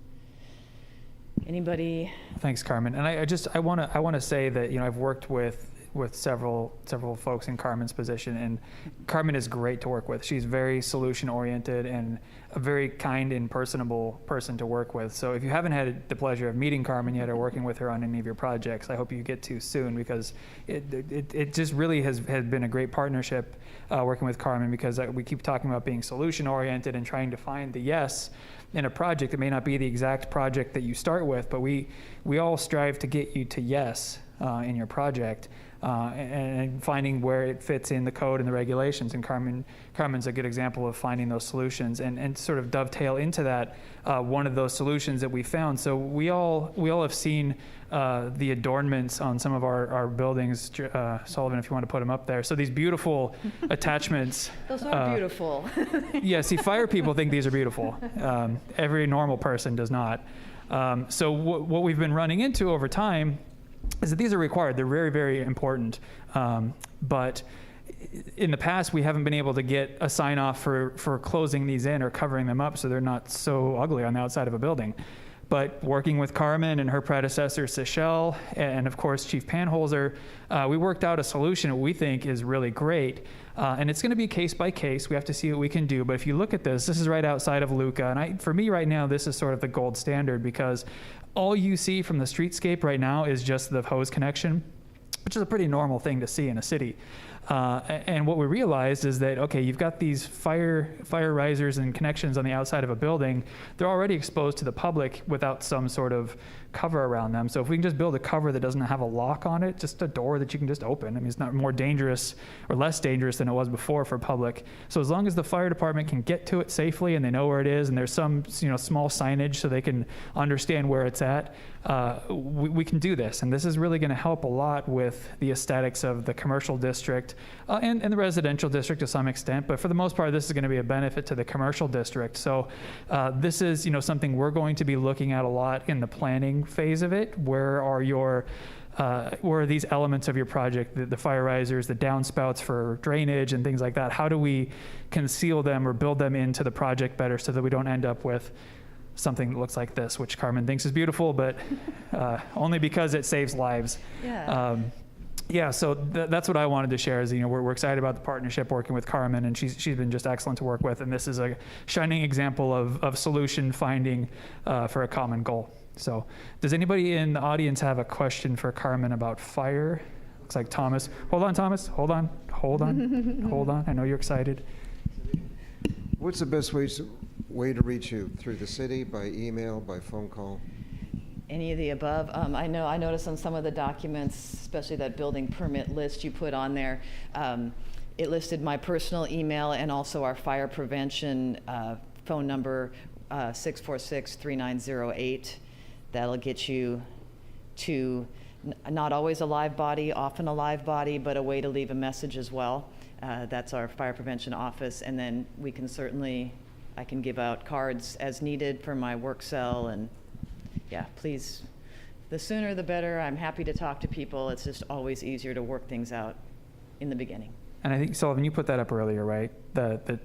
Anybody? Thanks, Carmen. And I want to say that, I've worked with with several folks in Carmen's position, and Carmen is great to work with. She's very solution oriented and a very kind and personable person to work with. So if you haven't had the pleasure of meeting Carmen yet or working with her on any of your projects, I hope you get to soon, because it just really has been a great partnership working with Carmen, because we keep talking about being solution oriented and trying to find the yes in a project. It may not be the exact project that you start with, but we all strive to get you to yes in your project, and finding where it fits in the code and the regulations. And Carmen's a good example of finding those solutions and sort of dovetail into that, one of those solutions that we found. So we all have seen the adornments on some of our buildings. Sullivan, if you want to put them up there. So these beautiful attachments. Those are beautiful. Yeah, see, fire people think these are beautiful. Every normal person does not. So what we've been running into over time is that these are required. They're very, very important. But in the past, we haven't been able to get a sign off for closing these in or covering them up so they're not so ugly on the outside of a building. But working with Carmen and her predecessor, Seychelle, and of course, Chief Panholzer, we worked out a solution that we think is really great. And it's going to be case by case. We have to see what we can do. But if you look at this is right outside of Luca. And for me right now, this is sort of the gold standard, because all you see from the streetscape right now is just the hose connection, which is a pretty normal thing to see in a city. And what we realized is that, okay, you've got these fire risers and connections on the outside of a building. They're already exposed to the public without some sort of cover around them. So if we can just build a cover that doesn't have a lock on it, just a door that you can just open. I mean, it's not more dangerous or less dangerous than it was before for public. So as long as the fire department can get to it safely and they know where it is, and there's some small signage so they can understand where it's at, we can do this. And this is really going to help a lot with the aesthetics of the commercial district and the residential district to some extent. But for the most part, this is going to be a benefit to the commercial district. So this is something we're going to be looking at a lot in the planning phase of it. Where are these elements of your project, the fire risers, the downspouts for drainage and things like that? How do we conceal them or build them into the project better so that we don't end up with something that looks like this, which Carmen thinks is beautiful, but only because it saves lives. Yeah. So that's what I wanted to share is, we're excited about the partnership working with Carmen, and she's been just excellent to work with. And this is a shining example of solution finding for a common goal. So does anybody in the audience have a question for Carmen about fire? Looks like Thomas. Hold on, Thomas. Hold on. Hold on. I know you're excited. What's the best way to reach you? Through the city, by email, by phone call? Any of the above. I noticed on some of the documents, especially that building permit list you put on there, it listed my personal email and also our fire prevention phone number, 646-3908. That'll get you to not always a live body, often a live body, but a way to leave a message as well. That's our fire prevention office. And then we can I can give out cards as needed for my work cell. And yeah, please, the sooner the better. I'm happy to talk to people. It's just always easier to work things out in the beginning. And I think, Sullivan, you put that up earlier, right? The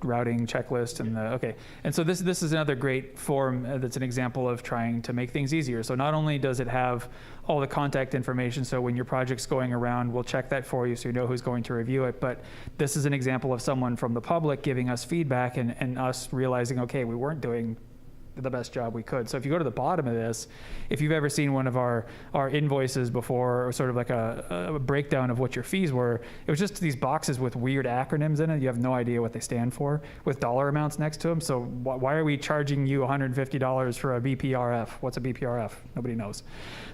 routing checklist and okay. And so this is another great form that's an example of trying to make things easier. So not only does it have all the contact information, so when your project's going around, we'll check that for you so you know who's going to review it. But this is an example of someone from the public giving us feedback and us realizing, okay, we weren't doing the best job we could. So if you go to the bottom of this, if you've ever seen one of our invoices before, or sort of like a breakdown of what your fees were, it was just these boxes with weird acronyms in it. You have no idea what they stand for with dollar amounts next to them. So why are we charging you $150 for a BPRF? What's a BPRF? Nobody knows.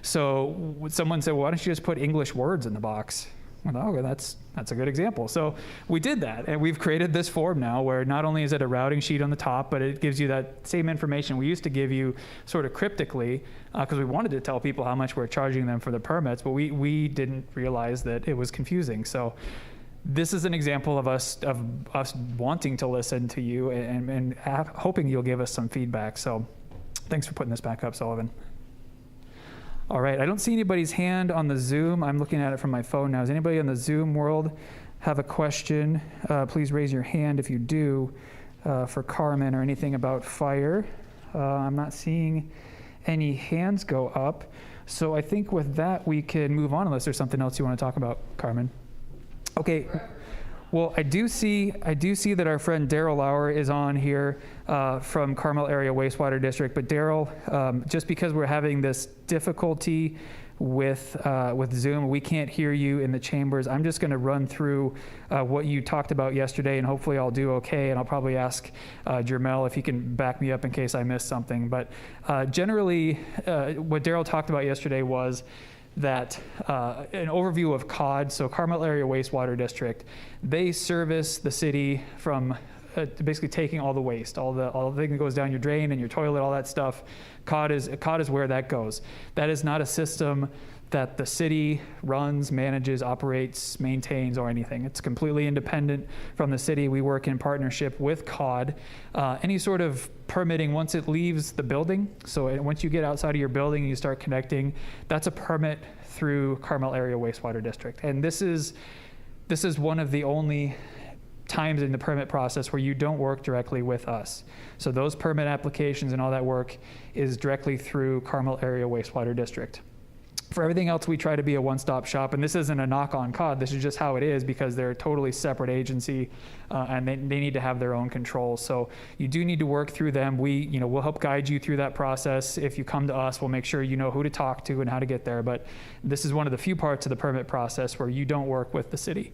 So someone said, well, why don't you just put English words in the box? Oh, that's a good example. So we did that, and we've created this form now where not only is it a routing sheet on the top, but it gives you that same information we used to give you sort of cryptically because we wanted to tell people how much we're charging them for the permits, but we didn't realize that it was confusing. So this is an example of us wanting to listen to you and hoping you'll give us some feedback. So thanks for putting this back up, Sullivan. All right, I don't see anybody's hand on the Zoom. I'm looking at it from my phone now. Does anybody in the Zoom world have a question? Please raise your hand if you do for Carmen or anything about fire. I'm not seeing any hands go up. So I think with that, we can move on unless there's something else you want to talk about, Carmen. Okay. Well, I do see that our friend Daryl Lauer is on here from Carmel Area Wastewater District. But Daryl, just because we're having this difficulty with Zoom, we can't hear you in the chambers. I'm just going to run through what you talked about yesterday, and hopefully I'll do okay. And I'll probably ask Jermel if he can back me up in case I missed something. But generally, what Daryl talked about yesterday was that an overview of COD, so Carmel Area Wastewater District, they service the city from basically taking all the waste, all the thing that goes down your drain and your toilet, all that stuff. COD is where that goes. That is not a system that the city runs, manages, operates, maintains, or anything. It's completely independent from the city. We work in partnership with COD. Any sort of permitting once it leaves the building, so once you get outside of your building and you start connecting, that's a permit through Carmel Area Wastewater District. And this is one of the only times in the permit process where you don't work directly with us. So those permit applications and all that work is directly through Carmel Area Wastewater District. For everything else, we try to be a one-stop shop, and this isn't a knock on COD. This is just how it is because they're a totally separate agency, and they need to have their own controls. So you do need to work through them. We'll help guide you through that process. If you come to us, we'll make sure you know who to talk to and how to get there. But this is one of the few parts of the permit process where you don't work with the city.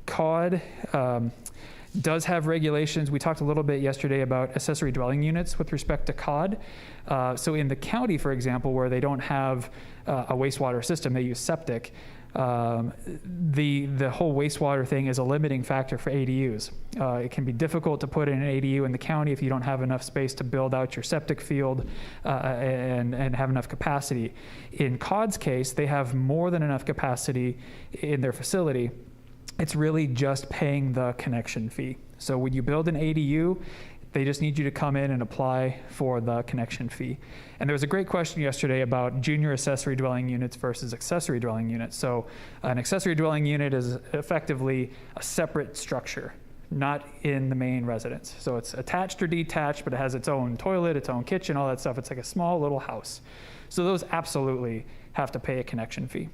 COD does have regulations. We talked a little bit yesterday about accessory dwelling units with respect to COD. So in the county, for example, where they don't have a wastewater system, they use septic, the whole wastewater thing is a limiting factor for ADUs. It can be difficult to put in an ADU in the county if you don't have enough space to build out your septic field and have enough capacity. In COD's case, they have more than enough capacity in their facility. It's really just paying the connection fee. So when you build an ADU, they just need you to come in and apply for the connection fee. And there was a great question yesterday about junior accessory dwelling units versus accessory dwelling units. So an accessory dwelling unit is effectively a separate structure, not in the main residence. So it's attached or detached, but it has its own toilet, its own kitchen, all that stuff. It's like a small little house. So those absolutely have to pay a connection fee.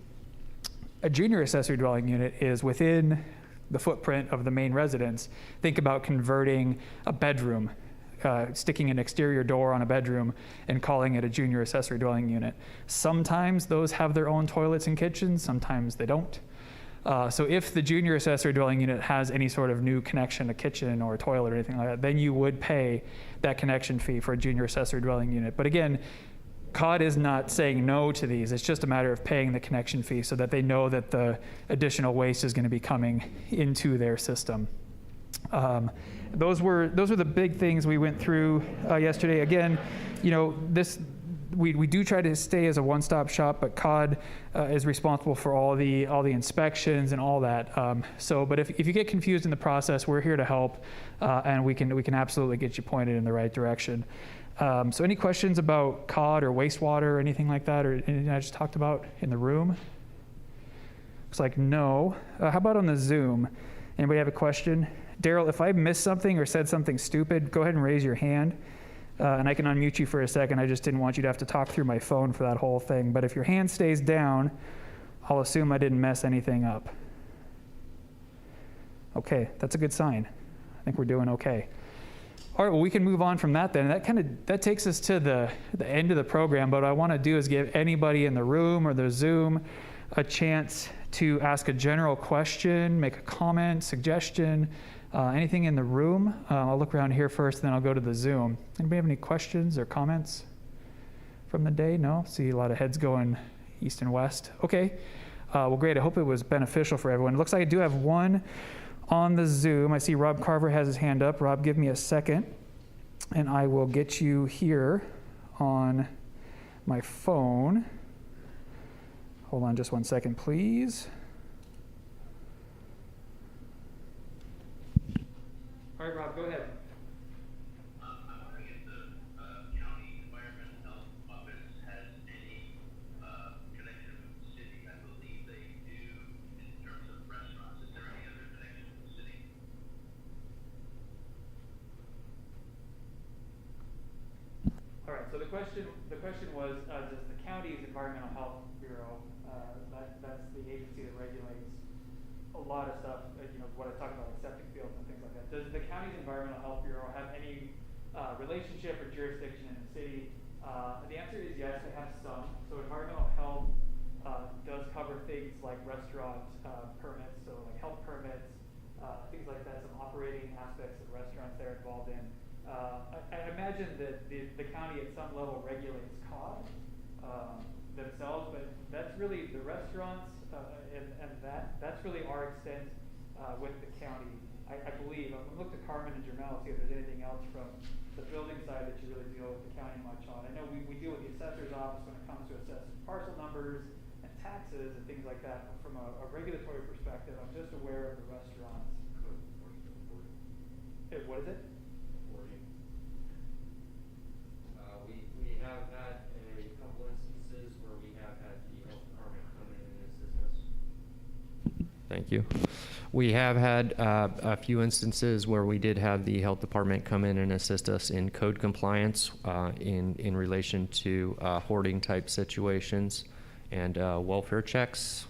A junior accessory dwelling unit is within the footprint of the main residence. Think about converting a bedroom, sticking an exterior door on a bedroom and calling it a junior accessory dwelling unit. Sometimes those have their own toilets and kitchens, sometimes they don't. So if the junior accessory dwelling unit has any sort of new connection, a kitchen or a toilet or anything like that, then you would pay that connection fee for a junior accessory dwelling unit. But again, COD is not saying no to these. It's just a matter of paying the connection fee so that they know that the additional waste is going to be coming into their system. Those were the big things we went through yesterday. Again, we do try to stay as a one-stop shop, but COD is responsible for all the inspections and all that. But if you get confused in the process, we're here to help, and we can absolutely get you pointed in the right direction. So any questions about COD or wastewater or anything like that, or anything I just talked about in the room? Looks like no. How about on the Zoom? Anybody have a question? Daryl, if I missed something or said something stupid, go ahead and raise your hand, and I can unmute you for a second. I just didn't want you to have to talk through my phone for that whole thing. But if your hand stays down, I'll assume I didn't mess anything up. Okay, that's a good sign. I think we're doing okay. All right, well, we can move on from that then. That takes us to the end of the program, but what I want to do is give anybody in the room or the Zoom a chance to ask a general question, make a comment, suggestion, anything in the room. I'll look around here first, then I'll go to the Zoom. Anybody have any questions or comments from the day? No? See a lot of heads going east and west. Okay, well, great. I hope it was beneficial for everyone. It looks like I do have one on the Zoom. I see Rob Carver has his hand up. Rob, give me a second, and I will get you here on my phone. Hold on just one second, please. All right, Rob, go ahead. I'm wondering if the county environmental health office has any connection with the city. I believe they do in terms of restaurants. Is there any other connection with the city? All All right, so the question was, does the county's Environmental Health Bureau, that's the agency that regulates a lot of stuff, what I talked about, like septic fields and things like that. Does the county's Environmental Health Bureau have any relationship or jurisdiction in the city? The answer is yes, they have some. So environmental health does cover things like restaurant permits, so like health permits, things like that, some operating aspects of restaurants they're involved in. I imagine that the county at some level regulates cod themselves, but that's really the restaurants and that's really our extent with the county. I believe. I'm going to look to Carmen and Jamel, see if there's anything else from the building side that you really deal with the county much on. I know we deal with the assessor's office when it comes to assessing parcel numbers and taxes and things like that. But from a regulatory perspective, I'm just aware of the restaurants. What is it? We have had a couple instances where we have had the health department come in and assist us. Thank you. We have had a few instances where we did have the health department come in and assist us in code compliance in relation to hoarding type situations and welfare checks.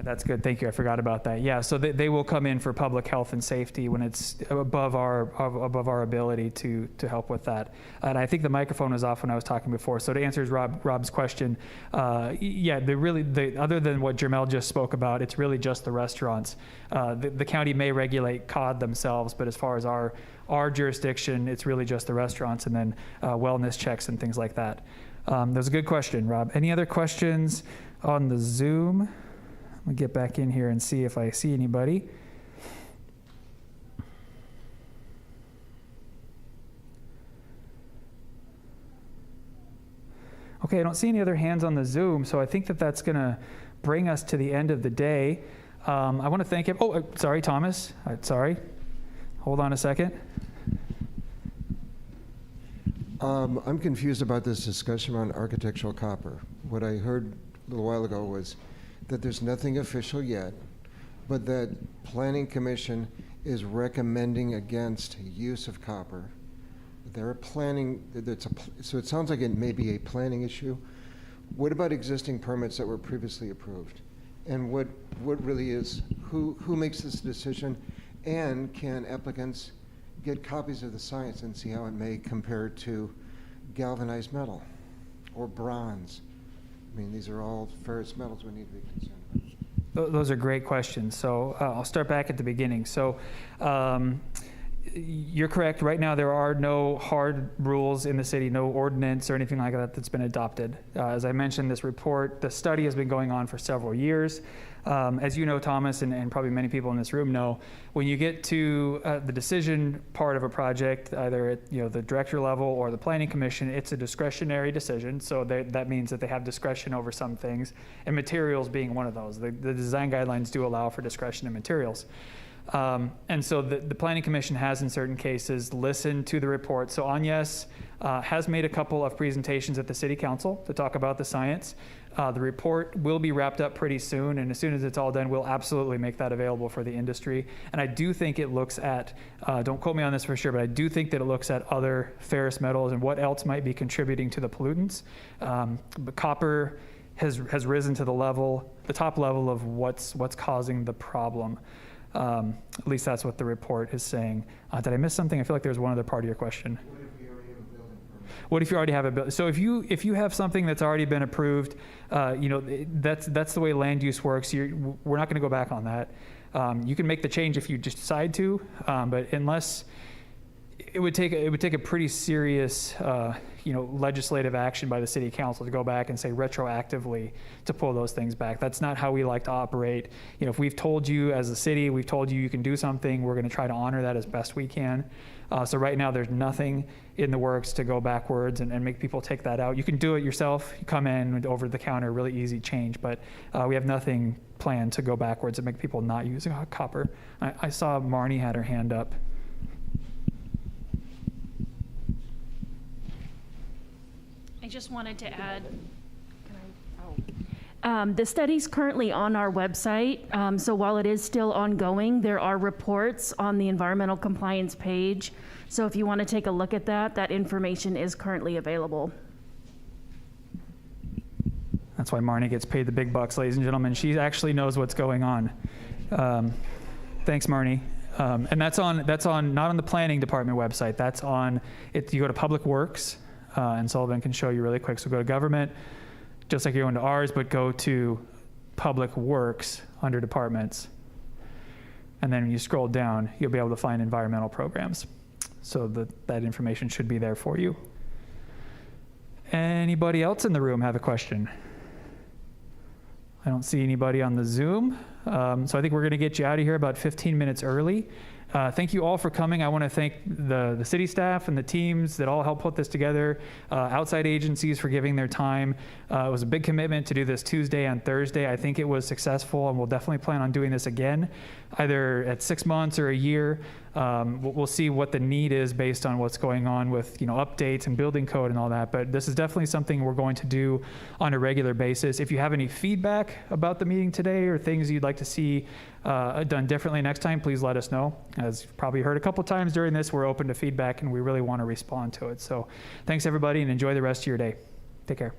That's good. Thank you. I forgot about that. Yeah, so they will come in for public health and safety when it's above our ability to help with that. And I think the microphone was off when I was talking before. So to answer Rob's question, yeah, other than what Jermel just spoke about, it's really just the restaurants. The county may regulate cod themselves, but as far as our jurisdiction, it's really just the restaurants and then wellness checks and things like that. That was a good question, Rob. Any other questions on the Zoom? I'll get back in here and see if I see anybody. Okay, I don't see any other hands on the Zoom, so I think that's going to bring us to the end of the day. I want to thank him. Oh, sorry, Thomas. Sorry. Hold on a second. I'm confused about this discussion around architectural copper. What I heard a little while ago was that there's nothing official yet, but that Planning Commission is recommending against use of copper. They're planning, so it sounds like it may be a planning issue. What about existing permits that were previously approved? And what really is, who makes this decision? And can applicants get copies of the science and see how it may compare to galvanized metal or bronze? I mean, these are all ferrous metals we need to be concerned about. Those are great questions. So I'll start back at the beginning. So you're correct. Right now, there are no hard rules in the city, no ordinance or anything like that that's been adopted. As I mentioned, this report, the study has been going on for several years. As you know, Thomas, and probably many people in this room know, when you get to the decision part of a project, either at the director level or the planning commission, it's a discretionary decision. So that means that they have discretion over some things, and materials being one of those. The design guidelines do allow for discretion in materials. And so the Planning Commission has, in certain cases, listened to the report. So Agnes has made a couple of presentations at the City Council to talk about the science. The report will be wrapped up pretty soon, and as soon as it's all done, we'll absolutely make that available for the industry. And I do think it looks at, don't quote me on this for sure, but I do think that it looks at other ferrous metals and what else might be contributing to the pollutants. But copper has risen to the top level of what's causing the problem. At least that's what the report is saying. Did I miss something? I feel like there was one other part of your question. What if you already have a building? So if you have something that's already been approved, that's the way land use works. We're not going to go back on that. You can make the change if you just decide to, but unless it would take a pretty serious legislative action by the city council to go back and say retroactively to pull those things back. That's not how we like to operate. If we've told you as a city, we've told you can do something, we're going to try to honor that as best we can. So right now there's nothing in the works to go backwards and make people take that out. You can do it yourself. You come in over the counter, really easy change, but we have nothing planned to go backwards and make people not use copper. I saw Marnie had her hand up. I just wanted to add, The study's currently on our website, so while it is still ongoing, there are reports on the environmental compliance page. So if you want to take a look at that, that information is currently available. That's why Marnie gets paid the big bucks, ladies and gentlemen. She actually knows what's going on. Thanks, Marnie. And that's on not on the planning department website. That's on it. You go to Public Works, and Sullivan can show you really quick. So go to Government, just like you're going to ours, but go to Public Works under Departments. And then when you scroll down, you'll be able to find environmental programs. So that information should be there for you. Anybody else in the room have a question? I don't see anybody on the Zoom. So I think we're going to get you out of here about 15 minutes early. Thank you all for coming. I want to thank the city staff and the teams that all helped put this together, outside agencies for giving their time. It was a big commitment to do this Tuesday and Thursday. I think it was successful, and we'll definitely plan on doing this again, either at 6 months or a year. We'll see what the need is based on what's going on with updates and building code and all that. But this is definitely something we're going to do on a regular basis. If you have any feedback about the meeting today or things you'd like to see done differently next time, please let us know. As you've probably heard a couple times during this, we're open to feedback and we really want to respond to it. So thanks everybody, and enjoy the rest of your day. Take care.